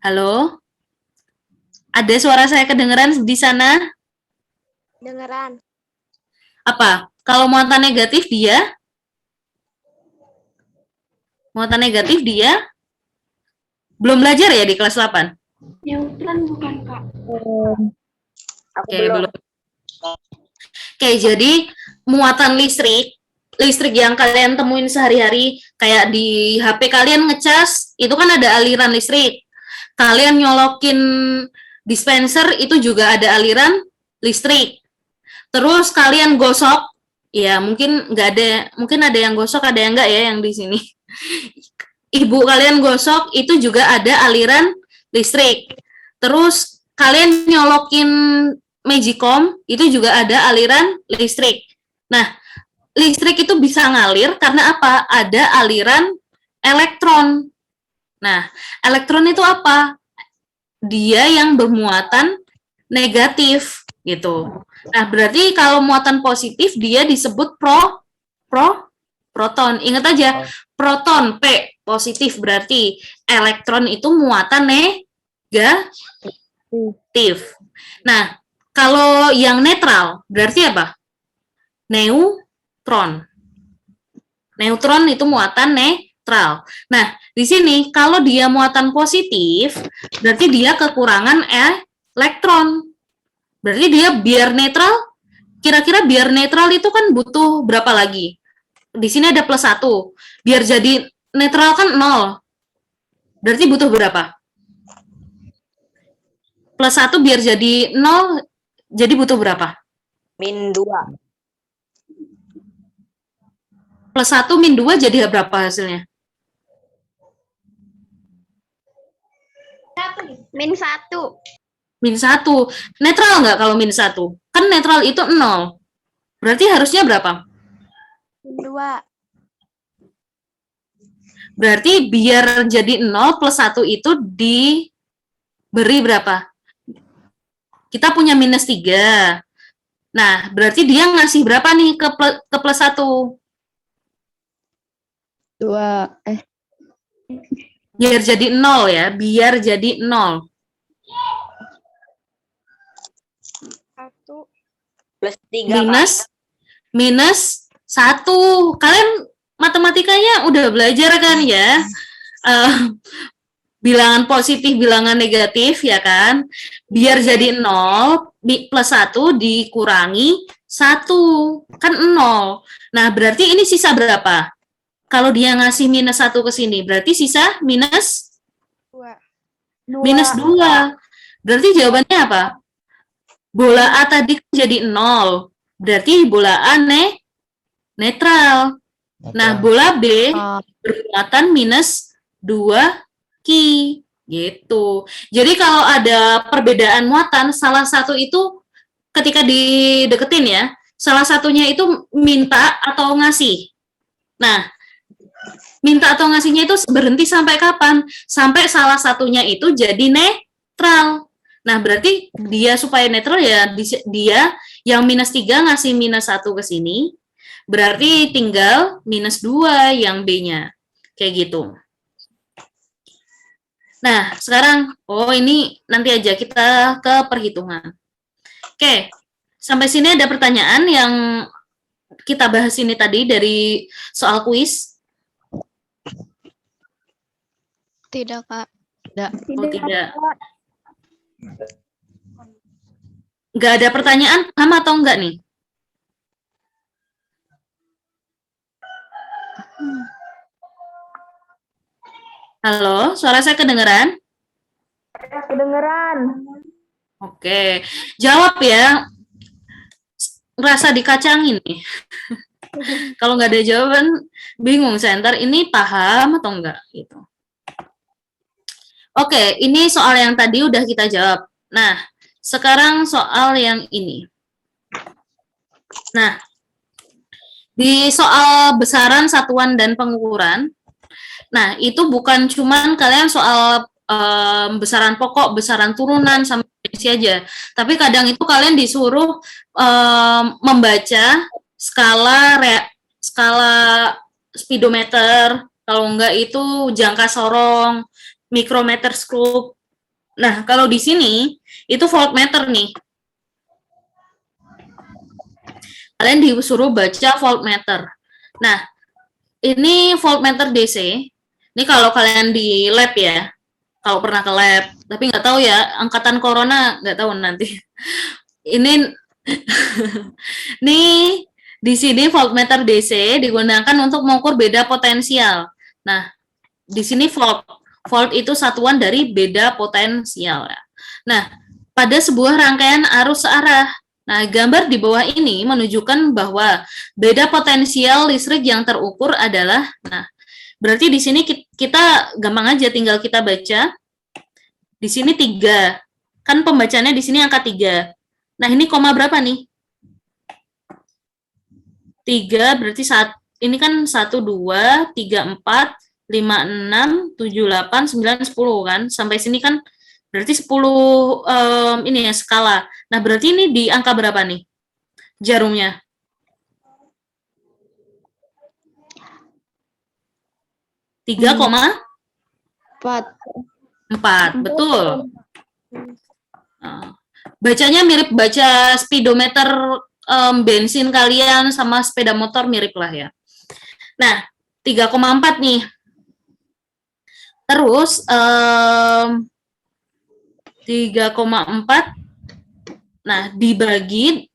Halo? Ada suara saya kedengeran di sana? Dengeran. Apa? Kalau muatan negatif dia? Muatan negatif dia? Belum belajar ya di kelas 8? Neutron bukan, Kak? Oke, belum. Oke, jadi muatan listrik yang kalian temuin sehari-hari, kayak di HP kalian ngecas, itu kan ada aliran listrik. Kalian nyolokin dispenser, itu juga ada aliran listrik. Terus kalian gosok, ya mungkin nggak ada, mungkin ada yang gosok, ada yang nggak ya yang di sini. Ibu kalian gosok, itu juga ada aliran listrik. Terus kalian nyolokin Magicom, itu juga ada aliran listrik. Nah, listrik itu bisa ngalir karena apa? Ada aliran elektron. Nah, elektron itu apa? Dia yang bermuatan negatif, gitu. Nah, berarti kalau muatan positif, dia disebut proton. Ingat aja, proton, P, positif, berarti elektron itu muatan negatif. Nah, kalau yang netral, berarti apa? Neutron. Neutron itu muatan netral. Nah, di sini kalau dia muatan positif, berarti dia kekurangan elektron. Berarti dia biar netral, kira-kira biar netral itu kan butuh berapa lagi? Di sini ada plus 1. Biar jadi netral kan 0. Berarti butuh berapa? Plus 1 biar jadi 0, jadi butuh berapa? -2. Plus 1 min 2 jadi berapa hasilnya? -1. Min 1. Netral nggak kalau min 1? Kan netral itu 0. Berarti harusnya berapa? 2. Berarti biar jadi 0 plus 1 itu diberi berapa? Kita punya minus 3. Nah, berarti dia ngasih berapa nih ke plus 1? 2. Biar jadi 0 ya, biar jadi 0. 1. Plus 3, Kak. Minus 1. Kalian matematikanya udah belajar kan ya? Bilangan positif, bilangan negatif ya kan? Biar jadi 0, plus 1 dikurangi 1. Kan 0. Nah, berarti ini sisa berapa? Kalau dia ngasih minus 1 ke sini, berarti sisa minus 2. minus 2. Berarti jawabannya apa? Bola A tadi jadi 0. Berarti bola A netral. Nah, bola B bermuatan minus 2 ki. Gitu. Jadi kalau ada perbedaan muatan, salah satu itu ketika dideketin ya, salah satunya itu minta atau ngasih. Nah, minta atau ngasihnya itu berhenti sampai kapan? Sampai salah satunya itu jadi netral. Nah, berarti dia supaya netral ya, dia yang minus 3 ngasih minus 1 ke sini, berarti tinggal minus 2 yang B-nya. Kayak gitu. Nah, sekarang, ini nanti aja kita ke perhitungan. Oke, sampai sini ada pertanyaan yang kita bahas ini tadi dari soal kuis? Tidak, Kak. Oh, tidak. Nggak ada pertanyaan, paham atau enggak nih? Halo, suara saya kedengeran? Kedengeran. Oke, jawab ya. Ngerasa dikacangin nih. Kalau nggak ada jawaban, bingung saya. Ntar ini paham atau enggak gitu. Oke, ini soal yang tadi udah kita jawab. Nah, sekarang soal yang ini. Nah, di soal besaran, satuan, dan pengukuran, nah itu bukan cuman kalian soal besaran pokok, besaran turunan, sama definisi aja. Tapi kadang itu kalian disuruh membaca skala speedometer, kalau enggak itu jangka sorong, mikrometer skrup. Nah, kalau di sini itu voltmeter nih. Kalian disuruh baca voltmeter. Nah, ini voltmeter DC. Ini kalau kalian di lab ya, kalau pernah ke lab. Tapi nggak tahu ya, angkatan corona nggak tahu nanti. Ini, nih di sini voltmeter DC digunakan untuk mengukur beda potensial. Nah, di sini volt itu satuan dari beda potensial. Nah, pada sebuah rangkaian arus searah. Nah, gambar di bawah ini menunjukkan bahwa beda potensial listrik yang terukur adalah, nah, berarti di sini kita gampang aja, tinggal kita baca. Di sini 3. Kan pembacanya di sini angka 3. Nah, ini koma berapa nih? 3 berarti ini kan 1, 2, 3, 4, 5, 6, 7, 8, 9, 10 kan? Sampai sini kan berarti 10 ini ya skala. Nah, berarti ini di angka berapa nih jarumnya? 3,4. Betul. Bacanya mirip baca speedometer bensin kalian sama sepeda motor, mirip lah ya. Nah, 3,4 nih. Terus 3,4, nah dibagi,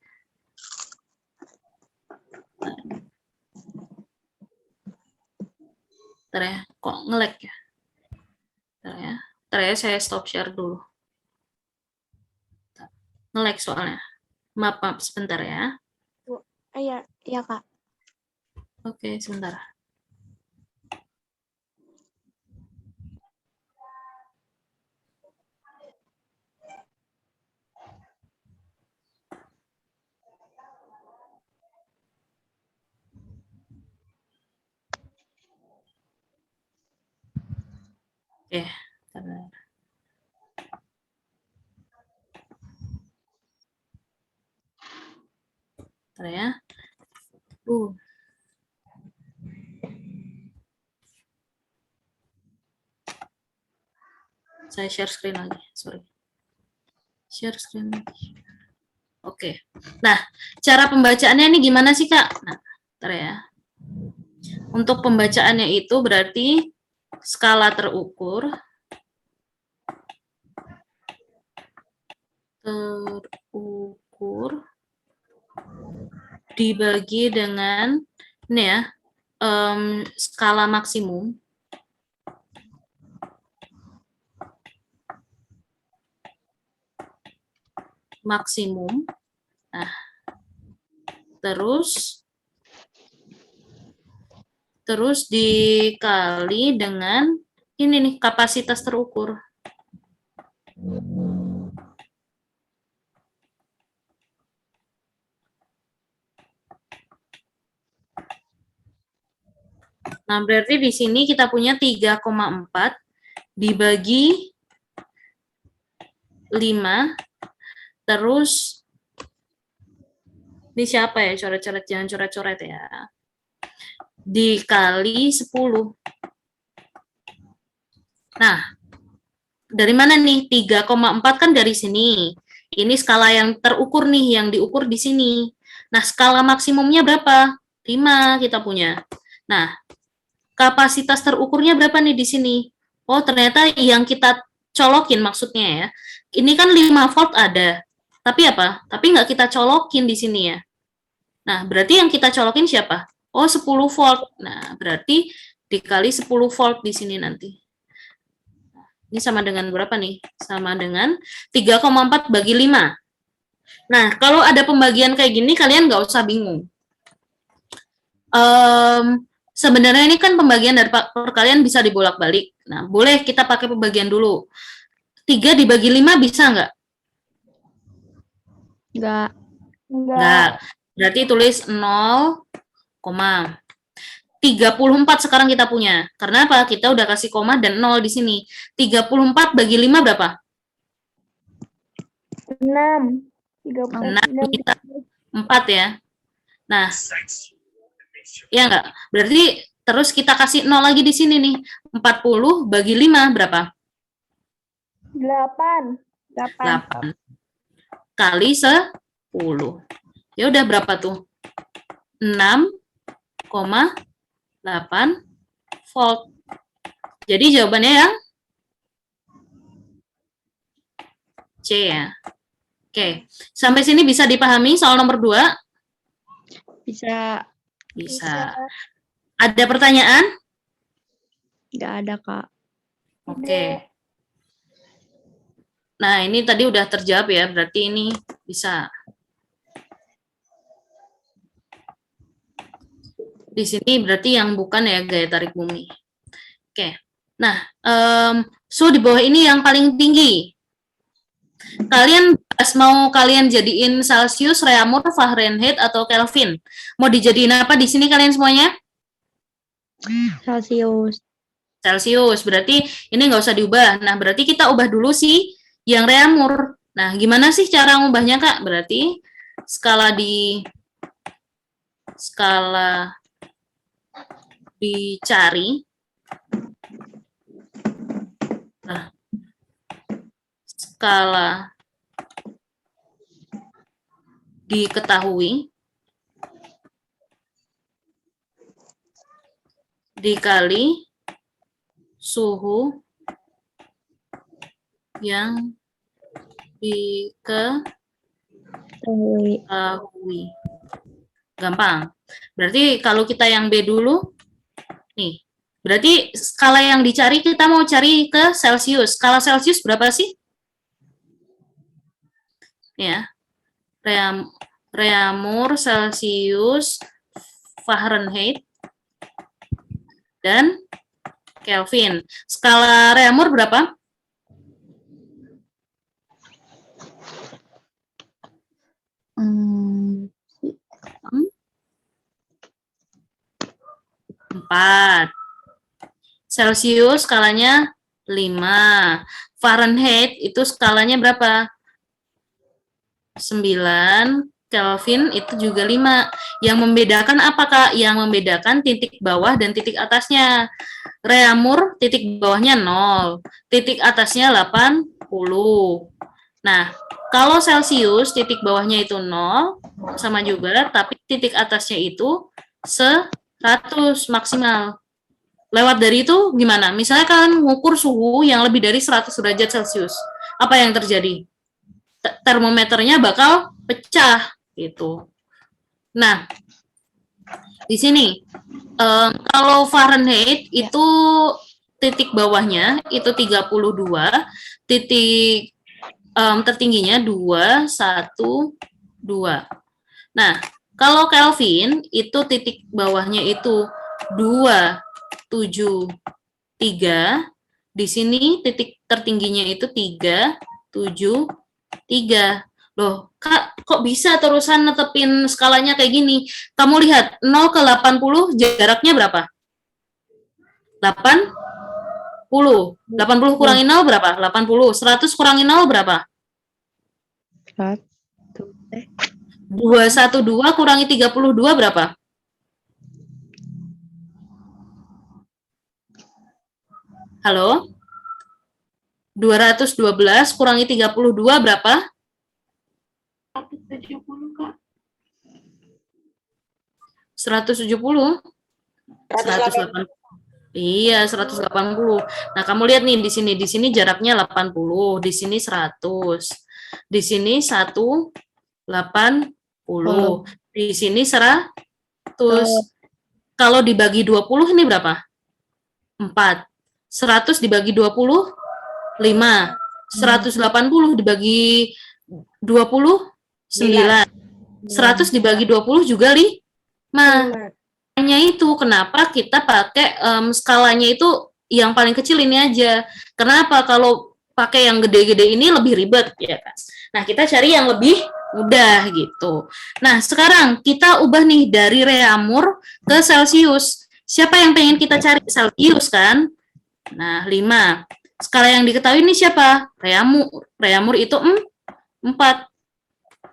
ntar ya, kok nge-lag ya? Ntar ya, saya stop share dulu. Nge-lag soalnya. Maaf, sebentar ya. Iya, Kak. Oke, sebentar. Oke. Bentar. Bentar ya. Saya share screen lagi, sorry. Share screen lagi. Oke. Nah, cara pembacaannya ini gimana sih, Kak? Nah, bentar ya. Untuk pembacaannya itu berarti skala terukur dibagi dengan ini ya, skala maksimum. Nah, terus dikali dengan ini nih, kapasitas terukur. Nah, berarti di sini kita punya 3,4 dibagi 5, terus ini siapa ya, coret-coret, jangan coret-coret ya. Dikali 10. Nah, dari mana nih? 3,4 kan dari sini. Ini skala yang terukur nih, yang diukur di sini. Nah, skala maksimumnya berapa? 5 kita punya. Nah, kapasitas terukurnya berapa nih di sini? Oh, ternyata yang kita colokin maksudnya ya. Ini kan 5 volt ada. Tapi apa? Tapi nggak kita colokin di sini ya. Nah, berarti yang kita colokin siapa? Oh, 10 volt. Nah, berarti dikali 10 volt di sini nanti. Ini sama dengan berapa nih? Sama dengan 3,4 bagi 5. Nah, kalau ada pembagian kayak gini, kalian nggak usah bingung. Sebenarnya ini kan pembagian dari perkalian bisa dibolak-balik. Nah, boleh kita pakai pembagian dulu. 3 dibagi 5 bisa nggak? Enggak. Nggak. Berarti tulis 0,34 sekarang kita punya. Karena apa? Kita udah kasih koma dan 0 di sini. 34 bagi 5 berapa? 6. 6 kita 4 ya. Nah, ya enggak? Berarti terus kita kasih 0 lagi di sini nih. 40 bagi 5 berapa? 8. 8. Kali 10. Ya udah berapa tuh? 6,8 volt. Jadi jawabannya yang C ya. Oke. Sampai sini bisa dipahami soal nomor 2? Bisa. Bisa. Ada pertanyaan? Enggak ada, Kak. Oke. Nah, ini tadi udah terjawab ya, berarti ini bisa. Di sini berarti yang bukan ya gaya tarik bumi. Oke. Nah, suhu di bawah ini yang paling tinggi. Kalian mau kalian jadiin Celsius, Reaumur, Fahrenheit, atau Kelvin? Mau dijadiin apa di sini kalian semuanya? Celsius. Celsius, berarti ini nggak usah diubah. Nah, berarti kita ubah dulu sih yang Reaumur. Nah, gimana sih cara ngubahnya, Kak? Berarti skala dicari. Nah, skala diketahui dikali suhu yang diketahui. Gampang. Berarti kalau kita yang B dulu, nih. Berarti skala yang dicari kita mau cari ke Celsius. Skala Celsius berapa sih? Ya. Reaumur, Celsius, Fahrenheit, dan Kelvin. Skala Reaumur berapa? Empat. Celsius skalanya 5. Fahrenheit itu skalanya berapa? 9. Kelvin itu juga 5. Yang membedakan apa, Kak? Yang membedakan titik bawah dan titik atasnya. Reaumur titik bawahnya 0, titik atasnya 80. Nah, kalau Celsius titik bawahnya itu 0, sama juga, tapi titik atasnya itu 100 maksimal. Lewat dari itu gimana? Misalnya kalian mengukur suhu yang lebih dari 100 derajat Celcius. Apa yang terjadi? Termometernya bakal pecah gitu. Nah, di sini kalau Fahrenheit itu titik bawahnya itu 32, titik tertingginya 2, 1, 2. Nah, kalau Kelvin itu titik bawahnya itu 2, 7, 3. Di sini titik tertingginya itu 3, 7, 3. Loh, Kak, kok bisa terusan netepin skalanya kayak gini? Kamu lihat, 0 ke 80 jaraknya berapa? 80. 80 kurangi 0 berapa? 80. 100 kurangi 0 berapa? 212 kurangi 32 berapa? Halo? 212 kurangi 32 berapa? 170. 180. Iya, 180. Nah, kamu lihat nih di sini. Di sini jaraknya 80, di sini 100. Di sini 180. Di sini 100. Kalau dibagi 20 ini berapa? 4. 100 dibagi 20, 5. 180 dibagi 20, 9. 100 dibagi 20 juga 5. Hanya itu kenapa kita pakai skalanya itu yang paling kecil ini aja. Kenapa? Kalau pakai yang gede-gede ini lebih ribet ya kan. Nah, kita cari yang lebih mudah gitu. Nah, sekarang kita ubah nih dari Reaumur ke Celsius. Siapa yang pengen kita cari? Celsius kan? Nah, 5. Skala yang diketahui ini siapa? Reaumur. Reaumur itu 4.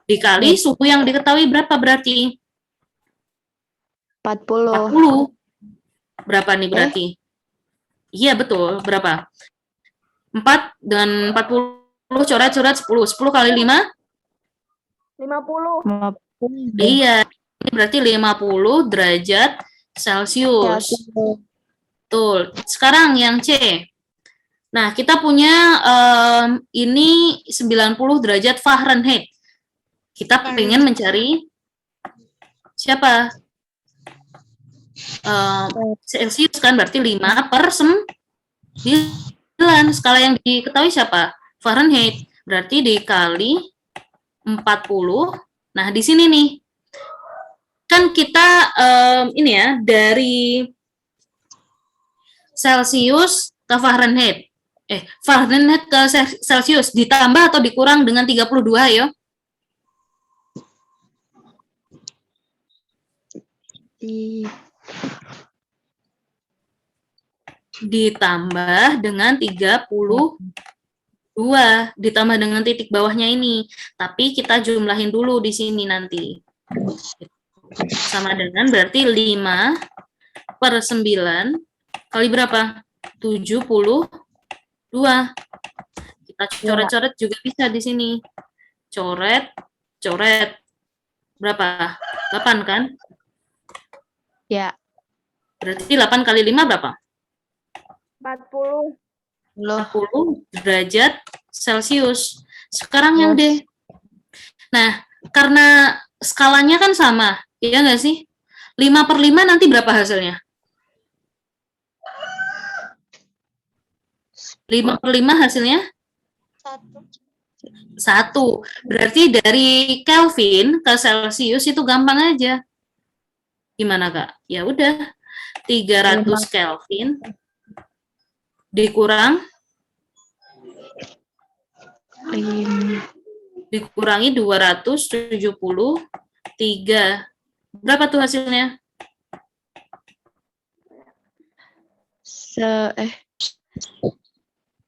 Dikali suhu yang diketahui berapa berarti? 40. Berapa nih berarti? Iya, betul. Berapa? 4 dengan 40, coret-coret 10. 10 kali 5? 50. Iya, ini berarti 50 derajat Celcius. Betul. Sekarang yang C. Nah, kita punya ini 90 derajat Fahrenheit. Kita pengen mencari siapa? Celsius kan berarti 5 per 9. Skala yang diketahui siapa? Fahrenheit. Berarti dikali 40. Nah, di sini nih. Kan kita ini ya, dari Celsius ke Fahrenheit. Fahrenheit ke Celsius ditambah atau dikurang dengan 32 ya? Ditambah dengan 32, ditambah dengan titik bawahnya ini. Tapi kita jumlahin dulu di sini nanti. Sama dengan berarti 5 per 9 kali berapa? 72. Kita coret-coret juga bisa di sini. Coret. Berapa? 8 kan? Ya. Berarti 8 kali 5 berapa? 40. 40 derajat Celcius. Sekarang yang D. Nah, karena skalanya kan sama, iya nggak sih? 5 per 5 nanti berapa hasilnya? 5 per 5 hasilnya? 1. Berarti dari Kelvin ke Celsius itu gampang aja. Gimana, Kak? Ya udah. 300 Kelvin dikurangi 273. Berapa tuh hasilnya?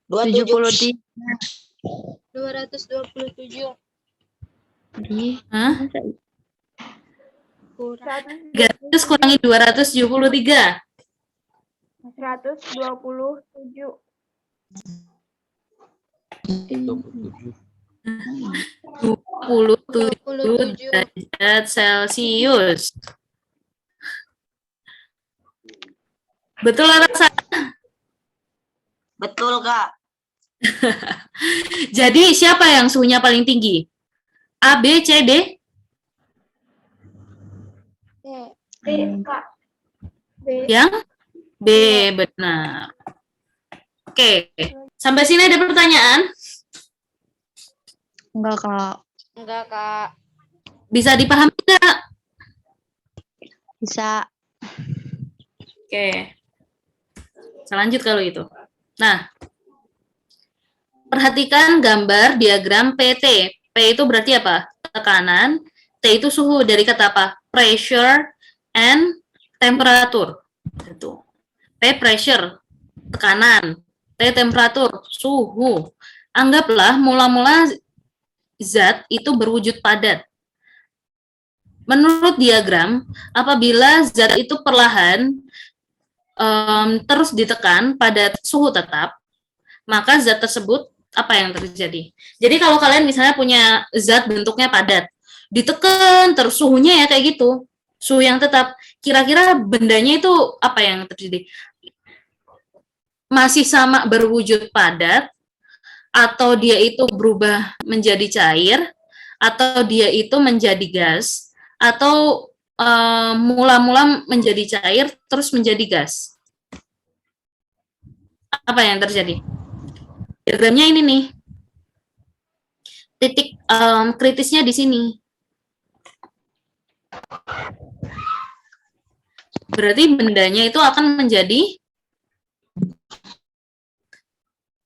27. 227. Hah? Kurang. 300 kurangi 273. 127. 27 27. derajat Celcius. Betul Rasa? Betul, Kak. Jadi siapa yang suhunya paling tinggi? A, B, C, D? Kak. Yang B, benar. Oke, sampai sini ada pertanyaan? Enggak, Kak. Enggak, Kak. Bisa dipahami nggak? Bisa. Oke. Saya lanjut kalau itu. Nah, perhatikan gambar diagram PT. P itu berarti apa? Tekanan. T itu suhu, dari kata apa? Pressure and temperature. Itu. P pressure, tekanan. T temperatur, suhu. Anggaplah mula-mula zat itu berwujud padat. Menurut diagram, apabila zat itu perlahan terus ditekan pada suhu tetap, maka zat tersebut apa yang terjadi? Jadi kalau kalian misalnya punya zat bentuknya padat, ditekan terus suhunya ya kayak gitu, suhu yang tetap, kira-kira bendanya itu apa yang terjadi? Masih sama berwujud padat, atau dia itu berubah menjadi cair, atau dia itu menjadi gas, atau mula-mula menjadi cair terus menjadi gas. Apa yang terjadi? Diagramnya ini nih. Titik kritisnya di sini. Berarti bendanya itu akan menjadi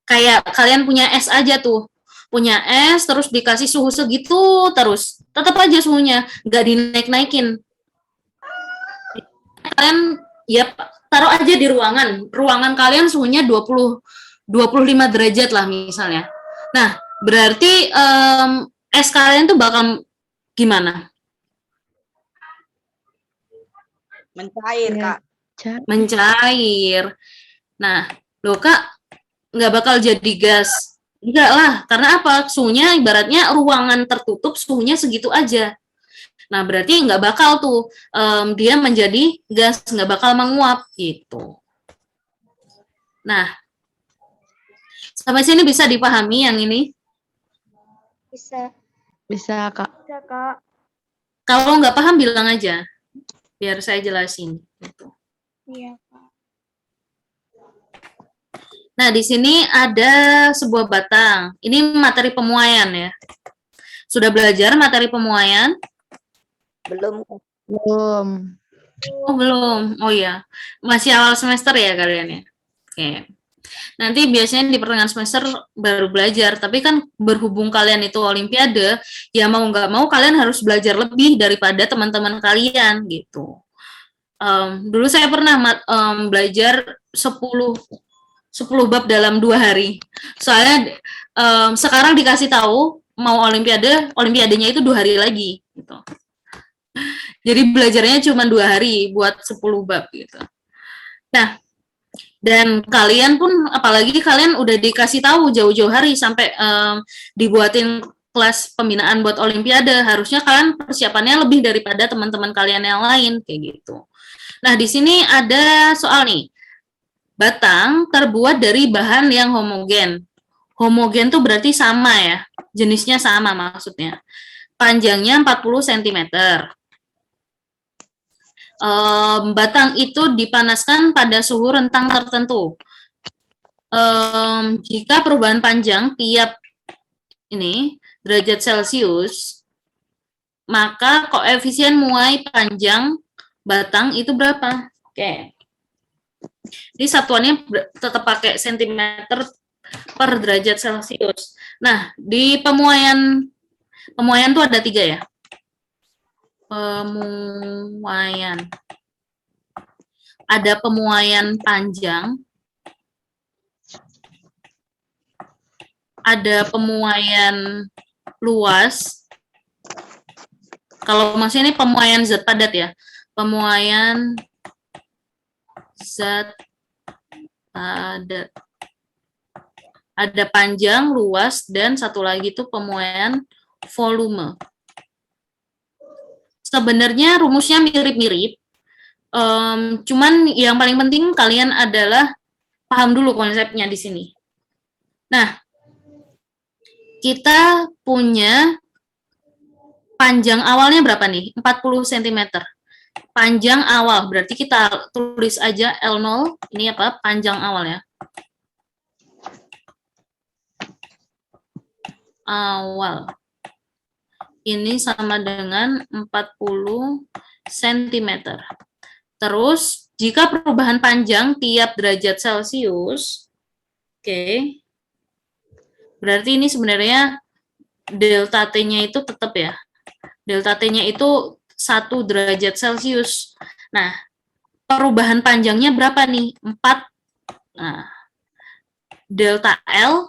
kayak kalian punya es aja tuh. Punya es terus dikasih suhu segitu terus. Tetap aja suhunya, nggak dinaik-naikin. Kalian ya taruh aja di ruangan. Ruangan kalian suhunya 25 derajat lah misalnya. Nah, berarti es kalian tuh bakal gimana? Mencair, Ya. Kak. Mencair. Nah, loh Kak, nggak bakal jadi gas. Enggak lah, karena apa? Suhunya ibaratnya ruangan tertutup, suhunya segitu aja. Nah, berarti nggak bakal tuh dia menjadi gas, nggak bakal menguap gitu. Nah, sampai sini bisa dipahami yang ini? Bisa. Bisa, Kak. Bisa, Kak. Kalau nggak paham bilang aja, biar saya jelasin. Gitu. Iya, Kak. Nah, di sini ada sebuah batang. Ini materi pemuaian ya. Sudah belajar materi pemuaian? Belum, Kak. Belum. Oh, belum. Oh iya. Masih awal semester ya kalian ya? Oke. Nanti biasanya di pertengahan semester baru belajar. Tapi kan berhubung kalian itu olimpiade, ya mau nggak mau kalian harus belajar lebih daripada teman-teman kalian gitu. Dulu saya pernah belajar 10 bab dalam 2 hari. Soalnya sekarang dikasih tahu mau olimpiadenya itu 2 hari lagi gitu. Jadi belajarnya cuma 2 hari buat 10 bab gitu. Nah, dan kalian pun apalagi kalian udah dikasih tahu jauh-jauh hari sampai dibuatin kelas pembinaan buat olimpiade, harusnya kalian persiapannya lebih daripada teman-teman kalian yang lain kayak gitu. Nah, di sini ada soal nih. Batang terbuat dari bahan yang homogen. Homogen tuh berarti sama ya, jenisnya sama maksudnya. Panjangnya 40 cm. Batang itu dipanaskan pada suhu rentang tertentu. Jika perubahan panjang tiap ini derajat Celcius, maka koefisien muai panjang batang itu berapa? Oke. Jadi satuannya tetap pakai sentimeter per derajat Celcius. Nah, di pemuaian tuh ada 3 ya. Pemuaian. Ada pemuaian panjang. ada pemuaian luas. Kalau maksudnya ini pemuaian zat padat ya. Pemuaian zat padat. Ada panjang, luas, dan satu lagi itu pemuaian volume. Sebenarnya rumusnya mirip-mirip, cuman yang paling penting kalian adalah paham dulu konsepnya di sini. Nah, kita punya panjang awalnya berapa nih? 40 cm. Panjang awal, berarti kita tulis aja L0, ini apa? Panjang awal ya. Awal. Ini sama dengan 40 cm. Terus, jika perubahan panjang tiap derajat Celcius, oke, berarti ini sebenarnya delta T-nya itu tetap ya. Delta T-nya itu 1 derajat Celcius. Nah, perubahan panjangnya berapa nih? 4. Nah, delta L,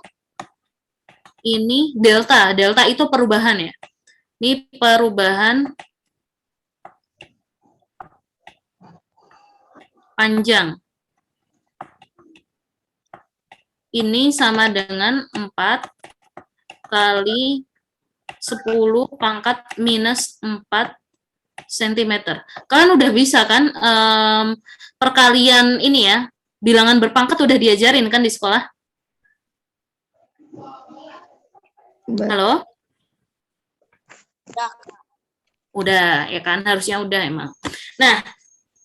ini delta. Delta itu perubahan ya. Ini perubahan panjang. Ini sama dengan 4 kali 10 pangkat minus 4 cm. Kalian udah bisa kan perkalian ini ya, bilangan berpangkat udah diajarin kan di sekolah? Halo? Udah, ya kan? Harusnya udah emang. Nah,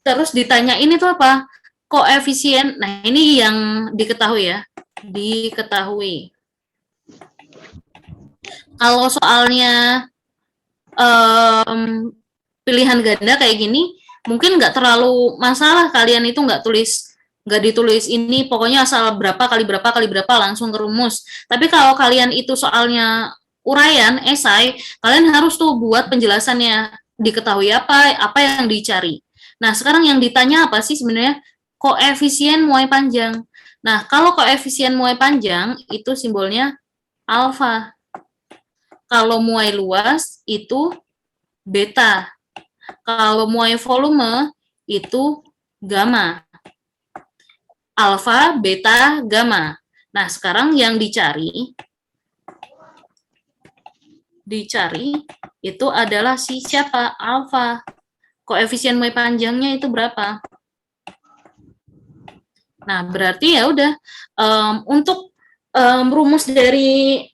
terus ditanya ini tuh apa? Koefisien. Nah, ini yang diketahui ya. Diketahui. Kalau soalnya pilihan ganda kayak gini, mungkin nggak terlalu masalah kalian itu nggak ditulis ini, pokoknya asal berapa kali berapa langsung ke rumus. Tapi kalau kalian itu soalnya uraian, esai, kalian harus tuh buat penjelasannya, diketahui apa yang dicari. Nah, sekarang yang ditanya apa sih sebenarnya? Koefisien muai panjang. Nah, kalau koefisien muai panjang itu simbolnya alfa. Kalau muai luas itu beta. Kalau muai volume itu gamma. Alfa, beta, gamma. Nah, sekarang yang dicari itu adalah si siapa? Alfa. Koefisien muai panjangnya itu berapa? Nah, berarti ya udah untuk rumus dari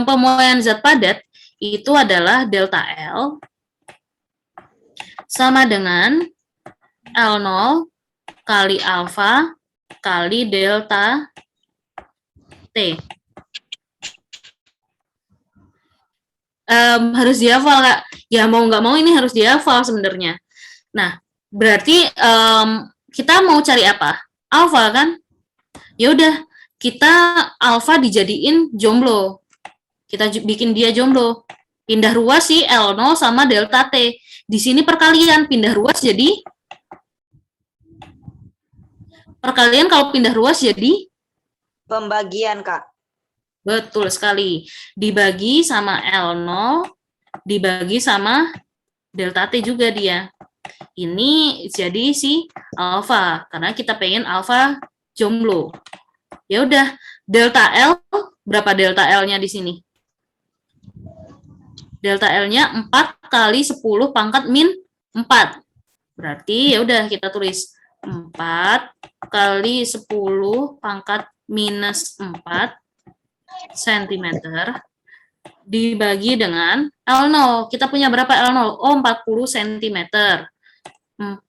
pemuaian zat padat itu adalah delta L sama dengan L0 kali alfa kali delta T. Harus dihafal, Kak. Ya mau nggak mau ini harus dihafal sebenarnya. Nah, berarti kita mau cari apa? Alfa kan? Ya udah, kita alfa dijadiin jomblo. Kita bikin dia jomblo. Pindah ruas sih L0 sama delta T. Di sini perkalian, pindah ruas jadi perkalian, kalau pindah ruas jadi Pembagian, Kak. betul sekali. Dibagi sama L0, dibagi sama delta T juga dia. Ini jadi si alfa, karena kita pengen alfa jomblo. Ya udah, delta L, berapa delta L-nya di sini? Delta L-nya 4 kali 10 pangkat min 4. Berarti ya udah kita tulis 4 kali 10 pangkat minus 4 cm dibagi dengan L0. Kita punya berapa L0? Oh, 40 cm. 40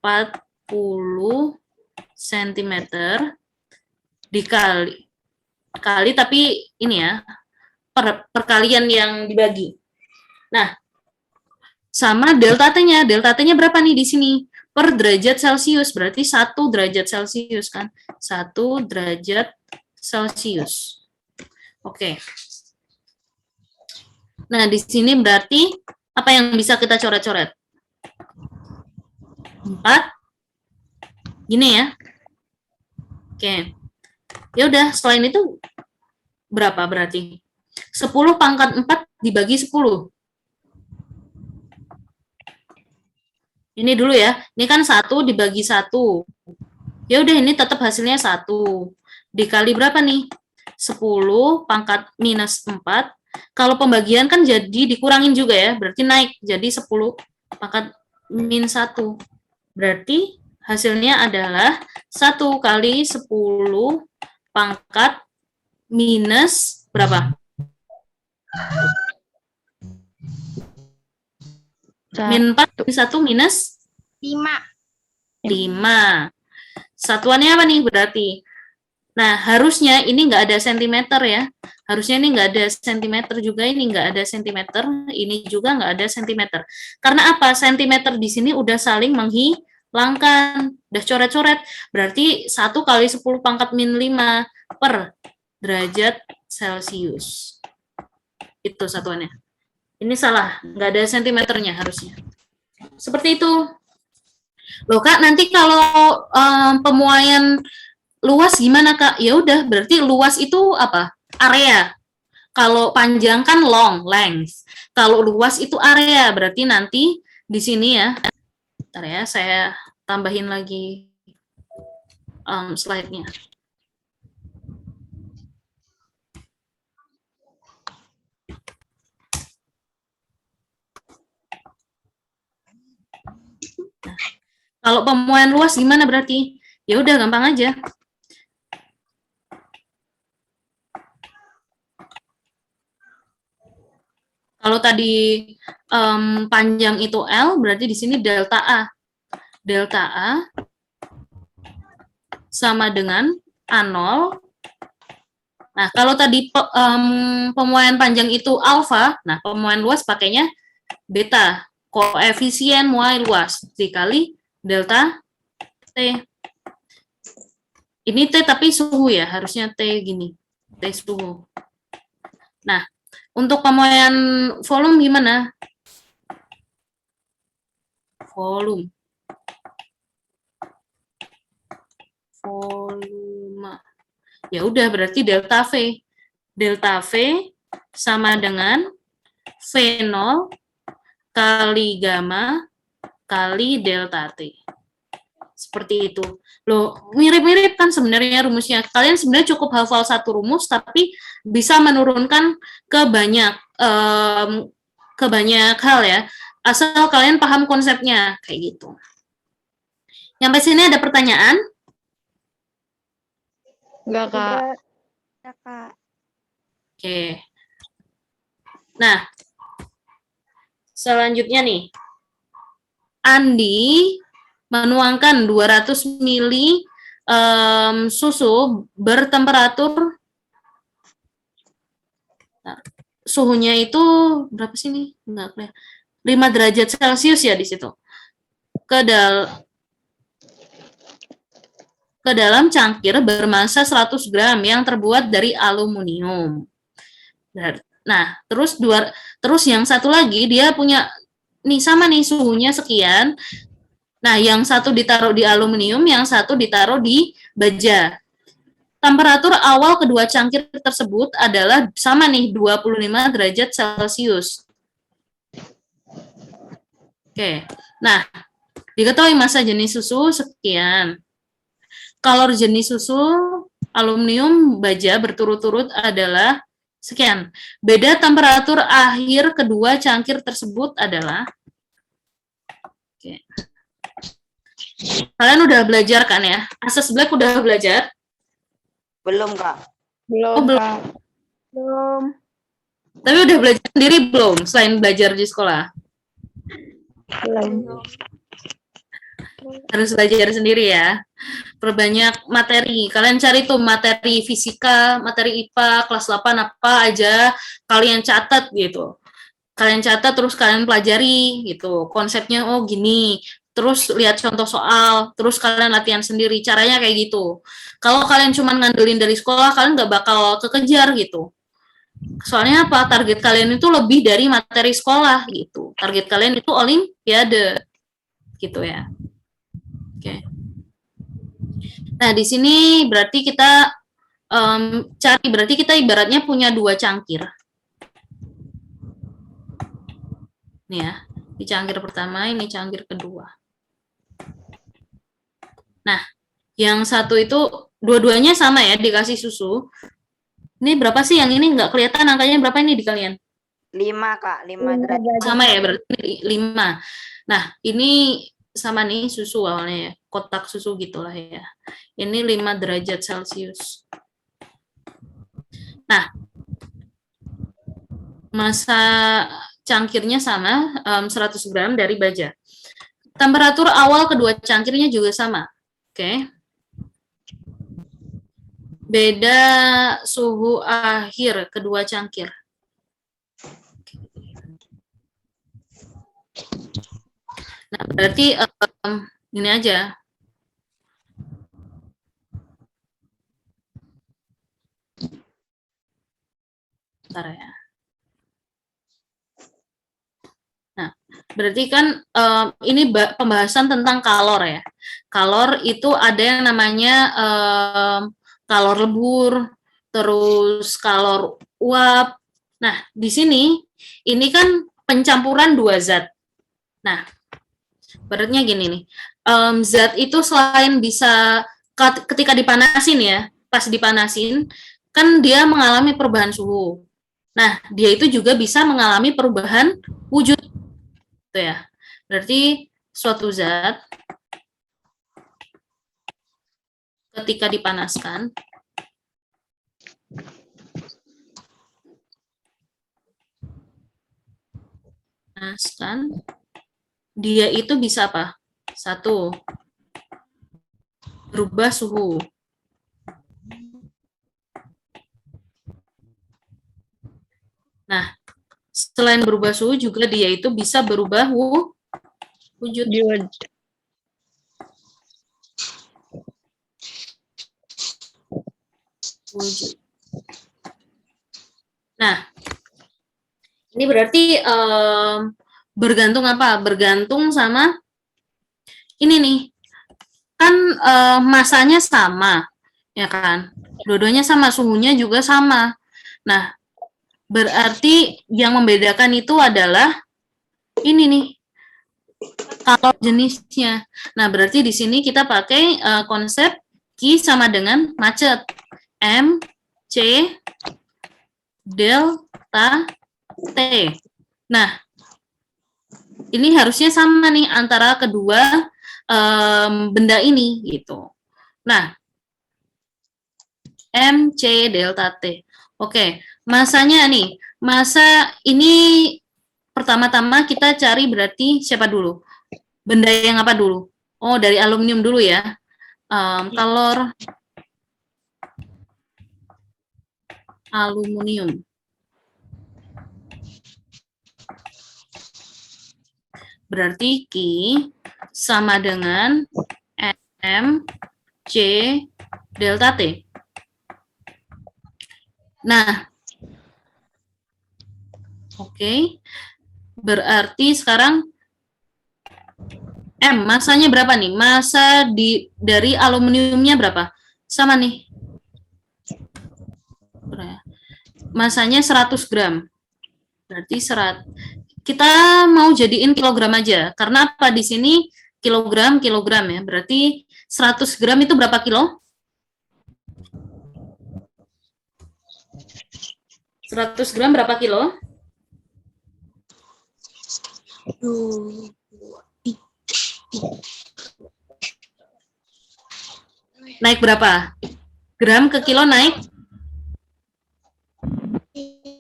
cm dikali tapi ini ya, perkalian yang dibagi. Nah, sama delta T-nya. Delta T-nya berapa nih di sini? Per derajat Celcius, berarti 1 derajat Celcius kan? 1 derajat Celcius. Oke. Nah, di sini berarti apa yang bisa kita coret-coret? 4. Gini ya. Oke. Ya udah, selain itu berapa berarti? 10 pangkat 4 dibagi 10. Ini dulu ya. Ini kan 1 dibagi 1. Ya udah, ini tetap hasilnya 1. Dikali berapa nih? 10 pangkat minus 4. Kalau pembagian kan jadi dikurangin juga ya. Berarti naik jadi 10 pangkat min 1. Berarti hasilnya adalah 1 kali 10 pangkat minus berapa? Min 4 min 1 minus 5. 5. Satuannya apa nih berarti? Nah, harusnya ini nggak ada sentimeter ya. Harusnya ini nggak ada sentimeter juga, ini nggak ada sentimeter, ini juga nggak ada sentimeter. Karena apa? Sentimeter di sini udah saling menghilangkan. Udah coret-coret. Berarti 1 kali 10 pangkat min 5 per derajat Celcius. Itu satuannya. Ini salah, nggak ada sentimeternya harusnya. Seperti itu. Loh Kak, nanti kalau pemuaian luas gimana Kak? Ya udah, berarti luas itu apa? Area. Kalau panjang kan long, length. Kalau luas itu area, berarti nanti di sini ya. Bentar ya, saya tambahin lagi slide-nya. Kalau pemuaian luas gimana berarti? Ya udah gampang aja. Kalau tadi panjang itu L, berarti di sini delta A. Delta A sama dengan A0. Nah, kalau tadi pemuaian panjang itu alfa, nah pemuaian luas pakainya beta. Koefisien muai luas dikali delta T. Ini T tapi suhu ya, harusnya T gini. T suhu. Nah, untuk pemuaian volume gimana? Volume. Ya udah, berarti delta V. Delta V sama dengan V0 kali gamma kali delta T. Seperti itu. Loh, mirip-mirip kan sebenarnya rumusnya. Kalian sebenarnya cukup hafal satu rumus, tapi bisa menurunkan ke banyak hal ya. Asal kalian paham konsepnya, kayak gitu. Sampai sini ada pertanyaan? Enggak, Kak. Ya, Kak. Oke. Nah, selanjutnya nih. Andi menuangkan 200 mili susu bertemperatur, nah, suhunya itu berapa sih nih? Enggak kelihatan. 5 derajat Celcius ya di situ. Ke dalam cangkir bermasa 100 gram yang terbuat dari aluminium. Nah, terus yang satu lagi dia punya nih sama nih suhunya sekian. Nah, yang satu ditaruh di aluminium, yang satu ditaruh di baja. Temperatur awal kedua cangkir tersebut adalah sama nih 25 derajat Celcius. Oke. Nah, diketahui massa jenis susu sekian. Kalor jenis susu aluminium baja berturut-turut adalah sekian. Beda temperatur akhir kedua cangkir tersebut adalah, oke. Kalian udah belajar kan ya? Asas Black udah belajar? Belum, Kak. Belum, Oh, belum. Kak. Belum. Tapi udah belajar sendiri belum? Selain belajar di sekolah? Belum. Harus belajar sendiri ya. Perbanyak materi. Kalian cari tuh materi fisika, materi IPA, kelas 8 apa aja. Kalian catat gitu. Kalian catat terus kalian pelajari gitu. Konsepnya oh gini. Terus lihat contoh soal, terus kalian latihan sendiri. Caranya kayak gitu. Kalau kalian cuma ngandelin dari sekolah, kalian nggak bakal kekejar gitu. Soalnya apa? Target kalian itu lebih dari materi sekolah gitu. Target kalian itu olimpiade gitu ya. Oke. Nah, di sini berarti kita berarti kita ibaratnya punya 2 cangkir. Nih ya, di cangkir pertama, ini cangkir kedua. Nah, yang satu itu dua-duanya sama ya, dikasih susu. Ini berapa sih yang ini? Nggak kelihatan angkanya berapa ini di kalian? 5 Kak, 5 derajat. Sama ya, berarti 5. Nah, ini sama nih susu awalnya ya, kotak susu gitulah ya. Ini 5 derajat Celcius. Nah, massa cangkirnya sama, 100 gram dari baja. Temperatur awal kedua cangkirnya juga sama. Oke. Beda suhu akhir kedua cangkir. Nah, berarti ini aja. Bentar ya. Nah, berarti kan ini pembahasan tentang kalor ya. Kalor itu ada yang namanya kalor lebur, terus kalor uap. Nah, di sini ini kan pencampuran dua zat. Nah, berarti gini nih, zat itu selain bisa ketika dipanasin ya, pas dipanasin, kan dia mengalami perubahan suhu. Nah, dia itu juga bisa mengalami perubahan wujud. Gitu ya. Berarti suatu zat ketika dipanaskan, dia itu bisa apa? 1, berubah suhu. Nah, selain berubah suhu juga dia itu bisa berubah wujud. Wujud. Nah, ini berarti bergantung apa? Bergantung sama ini nih. Kan masanya sama, ya kan? Dua-duanya sama, suhunya juga sama. Nah, berarti yang membedakan itu adalah ini nih, kalor jenisnya. Nah, berarti di sini kita pakai konsep Q sama dengan macet. M, C, delta, T. Nah, ini harusnya sama nih antara kedua benda ini, gitu. Nah, M, C, delta, T. Oke, masanya nih, massa ini pertama-tama kita cari berarti siapa dulu? Benda yang apa dulu? Oh, dari aluminium dulu ya. Kalor aluminium. Berarti Q sama dengan M, C, delta T. Nah, oke. Berarti sekarang M, masanya berapa nih? Massa dari aluminiumnya berapa? Sama nih. Masanya 100 gram. Berarti kita mau jadiin kilogram aja. Karena apa di sini kilogram ya. Berarti 100 gram itu berapa kilo? 100 gram berapa kilo? 2, 3. Naik berapa? Gram ke kilo naik?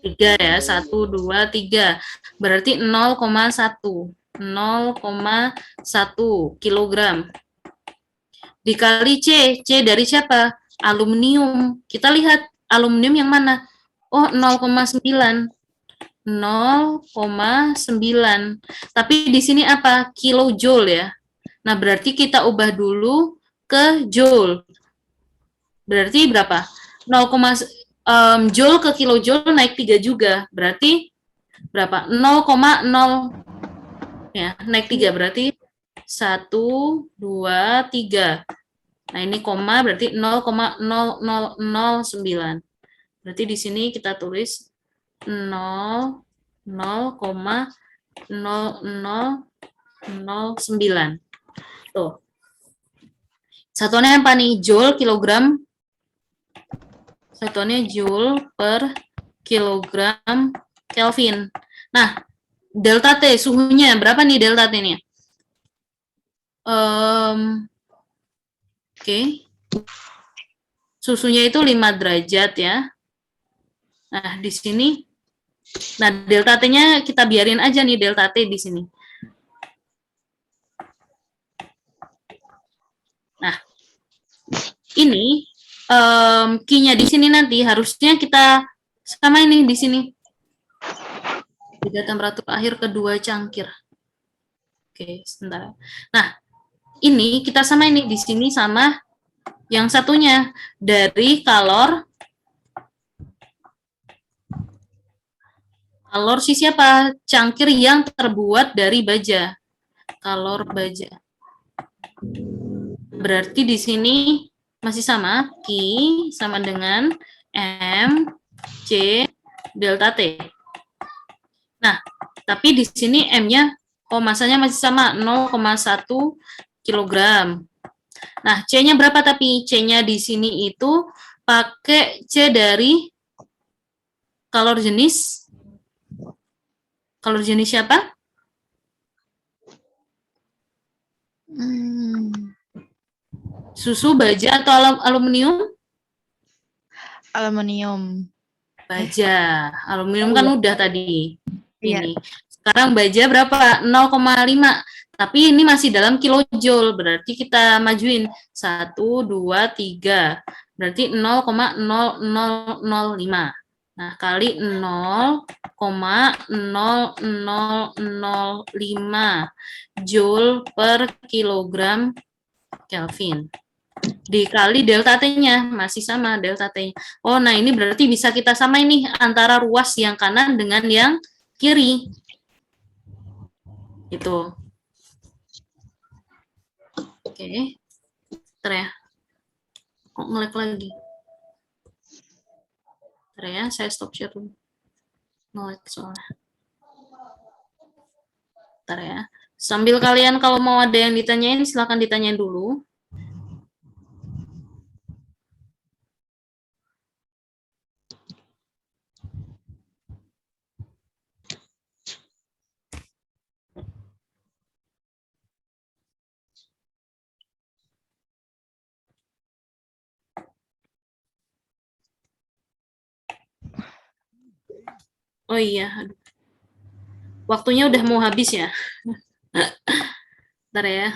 3 ya, 1, 2, 3. Berarti 0,1. 0,1 kilogram. Dikali C. C dari siapa? Aluminium. Kita lihat aluminium yang mana? Oh, 0,9. 0,9. Tapi di sini apa? Kilojoule ya. Nah, berarti kita ubah dulu ke joule. Berarti berapa? 0, joule ke kilojoule naik 3 juga. Berarti berapa? 0,0 ya, naik 3 berarti 1, 2, 3. Nah, ini koma berarti 0,0009. Berarti di sini kita tulis 0,0009 0,0009. Tuh. Satuannya apa nih? Joule, kilogram. Satuannya Joule per kilogram Kelvin. Nah, delta T, suhunya berapa nih delta T-nya? Oke. Susunya itu 5 derajat ya. Nah, di sini, nah delta T-nya kita biarin aja nih delta T di sini. Nah, ini Q-nya di sini nanti harusnya kita sama ini di sini. Beda temperatur akhir kedua cangkir. Oke, sebentar. Nah, ini kita sama ini di sini sama yang satunya dari kalor si siapa? Cangkir yang terbuat dari baja. Kalor baja. Berarti di sini masih sama, Q sama dengan M C delta T. Nah, tapi di sini M-nya, masanya masih sama, 0,1 kilogram. Nah, C-nya berapa tapi? C-nya di sini itu pakai C dari kalor jenis siapa? Susu, baja, atau aluminium? Aluminium. Baja. Aluminium kan udah tadi. Iya. Ini. Sekarang baja berapa? 0,5. Tapi ini masih dalam kilojoule. Berarti kita majuin. 1, 2, 3. Berarti 0,0005. Nah, kali 0,0005 joule per kilogram Kelvin. Dikali delta T-nya, masih sama delta T-nya. Oh, nah ini berarti bisa kita samain nih antara ruas yang kanan dengan yang kiri. Itu. Oke. Bentar ya. Kok nge-lag lagi? Bentar ya, saya stop share dulu. Nge-lag soalnya. Bentar ya. Sambil kalian kalau mau ada yang ditanyain, silakan ditanyain dulu. Oh iya, aduh. Waktunya udah mau habis ya. Bentar ya.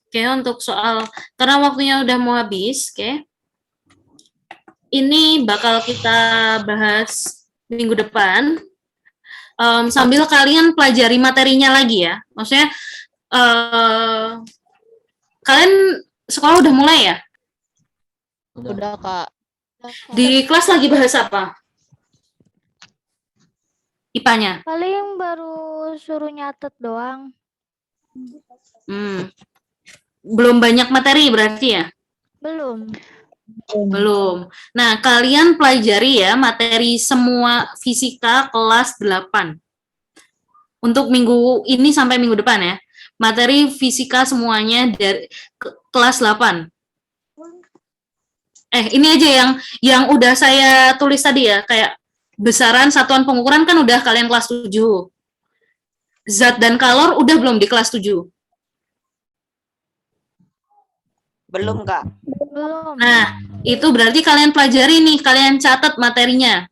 Oke, untuk soal, karena waktunya udah mau habis, oke. Ini bakal kita bahas minggu depan. Sambil kalian pelajari materinya lagi ya. Maksudnya, kalian sekolah udah mulai ya? Udah, Kak. Di kelas lagi bahas apa? IPA-nya? Paling baru suruh nyatet doang. Belum banyak materi berarti ya? Belum. Belum. Nah, kalian pelajari ya materi semua fisika kelas 8. Untuk minggu ini sampai minggu depan ya. Materi fisika semuanya dari kelas 8. Ini aja yang udah saya tulis tadi ya, kayak besaran satuan pengukuran kan udah kalian kelas 7. Zat dan kalor udah belum di kelas 7? Belum, Kak. Belum. Nah, itu berarti kalian pelajari nih, kalian catat materinya.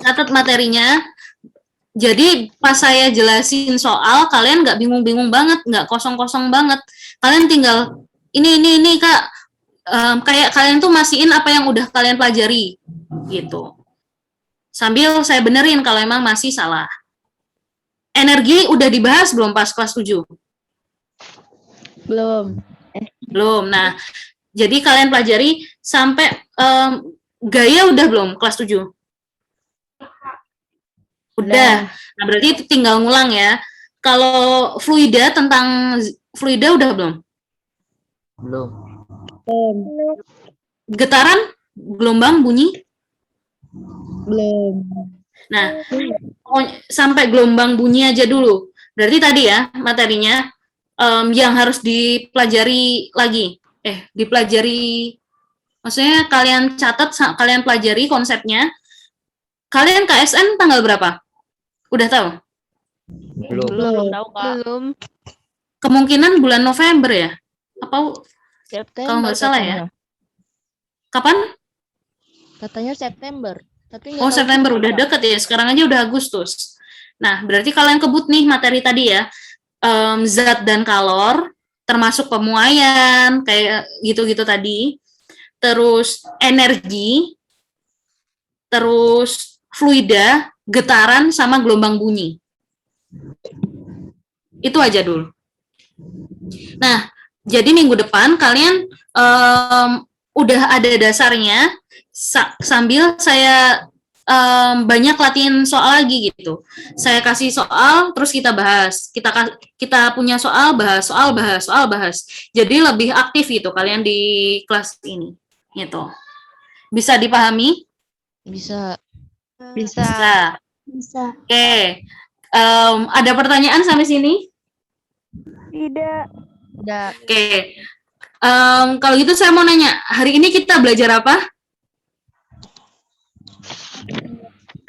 Catat materinya. Jadi pas saya jelasin soal, kalian nggak bingung-bingung banget, nggak kosong-kosong banget. Kalian tinggal, ini Kak, kayak kalian tuh masihin apa yang udah kalian pelajari, gitu. Sambil saya benerin kalau emang masih salah. Energi udah dibahas belum pas kelas 7? Belum. Belum. Nah, jadi kalian pelajari sampai gaya udah belum kelas 7? Udah. Nah, berarti itu tinggal ngulang ya. Kalau fluida, tentang fluida udah belum? Belum. Getaran, gelombang, bunyi. Belum. Nah, pokoknya sampai gelombang bunyi aja dulu. Berarti tadi ya materinya yang harus dipelajari lagi. Dipelajari, maksudnya kalian catat, kalian pelajari konsepnya. Kalian KSN tanggal berapa? Udah tahu? Belum tahu Kak. Belum. Kemungkinan bulan November ya? Apa September kalau nggak salah ya? Kapan? Katanya September. Tapi Oh, September udah deket ya. Sekarang aja udah Agustus. Nah, berarti kalian kebut nih materi tadi ya. Zat dan kalor, termasuk pemuaian, kayak gitu-gitu tadi. Terus energi, terus fluida, getaran, sama gelombang bunyi. Itu aja dulu. Nah, jadi minggu depan kalian udah ada dasarnya, sambil saya banyak latihan soal lagi gitu. Saya kasih soal, terus kita bahas. Kita punya soal, bahas soal, bahas soal, bahas. Jadi lebih aktif gitu kalian di kelas ini. Gitu. Bisa dipahami? Bisa. Bisa. Bisa. Oke. Ada pertanyaan sampai sini? Tidak. Udah. Oke. Kalau gitu saya mau nanya, hari ini kita belajar apa?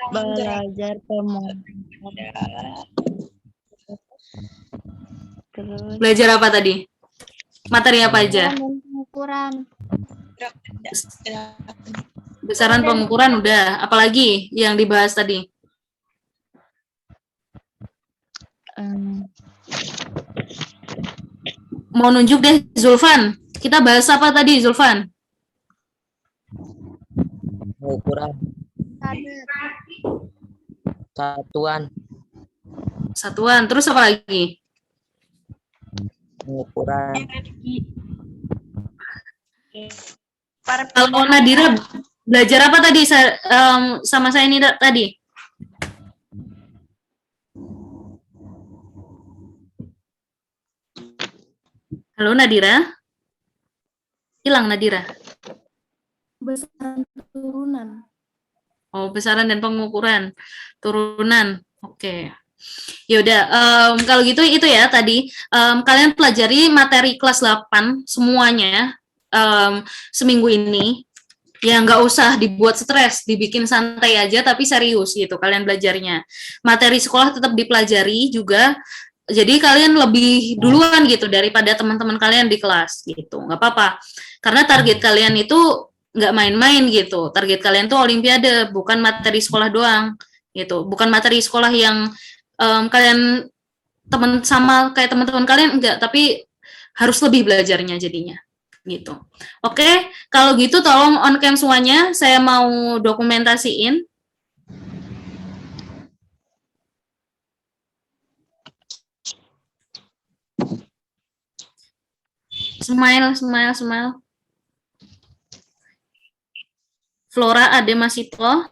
Belajar pemuda. Belajar apa tadi? Materi apa aja? Pengukuran. Besaran pengukuran udah. Apalagi yang dibahas tadi? Mau nunjuk deh, Zulfan. Kita bahas apa tadi, Zulfan? Pengukuran satuan, Satuan. Terus apa lagi? pengukuran Kalau Nadira belajar apa tadi sama saya ini tadi? Halo Nadira? Hilang Nadira. Besaran turunan. Oh, besaran dan pengukuran. Turunan. Oke. Yaudah, kalau gitu itu ya tadi. Kalian pelajari materi kelas 8 semuanya seminggu ini. Ya nggak usah dibuat stres, dibikin santai aja tapi serius gitu kalian belajarnya. Materi sekolah tetap dipelajari juga. Jadi kalian lebih duluan gitu daripada teman-teman kalian di kelas gitu. Nggak apa-apa. Karena target kalian itu nggak main-main gitu. Target kalian tuh olimpiade, bukan materi sekolah doang gitu. Bukan materi sekolah yang kalian sama kayak teman-teman kalian enggak, tapi harus lebih belajarnya jadinya gitu. Oke, kalau gitu tolong on cam semuanya, saya mau dokumentasiin. Smile, smile, smile. Flora Ade Masito,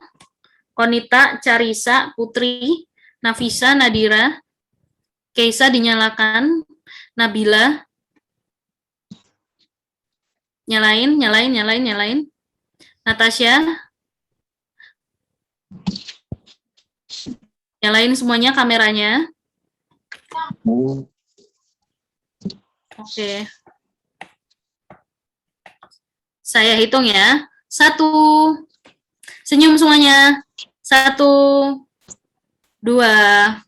Konita, Carisa, Putri, Nafisa, Nadira, Keisa dinyalakan, Nabila, nyalain, Natasha, nyalain semuanya kameranya. Oke. Saya hitung ya. 1. Senyum semuanya. 1, 2,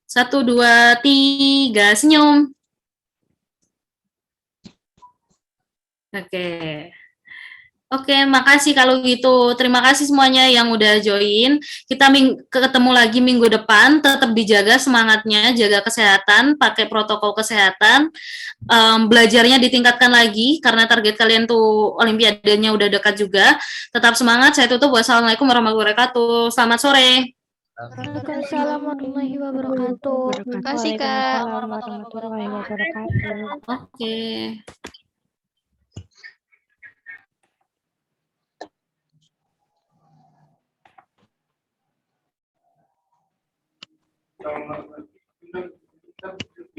1, 2, 3, senyum. Oke, makasih kalau gitu. Terima kasih semuanya yang udah join. Kita ketemu lagi minggu depan. Tetap dijaga semangatnya, jaga kesehatan, pakai protokol kesehatan. Belajarnya ditingkatkan lagi karena target kalian tuh olimpiadanya udah dekat juga. Tetap semangat. Saya tutup. Wassalamualaikum warahmatullahi wabarakatuh. Selamat sore. Waalaikumsalam warahmatullahi wabarakatuh. Terima kasih, Kak. Warahmatullahi wabarakatuh. Oke.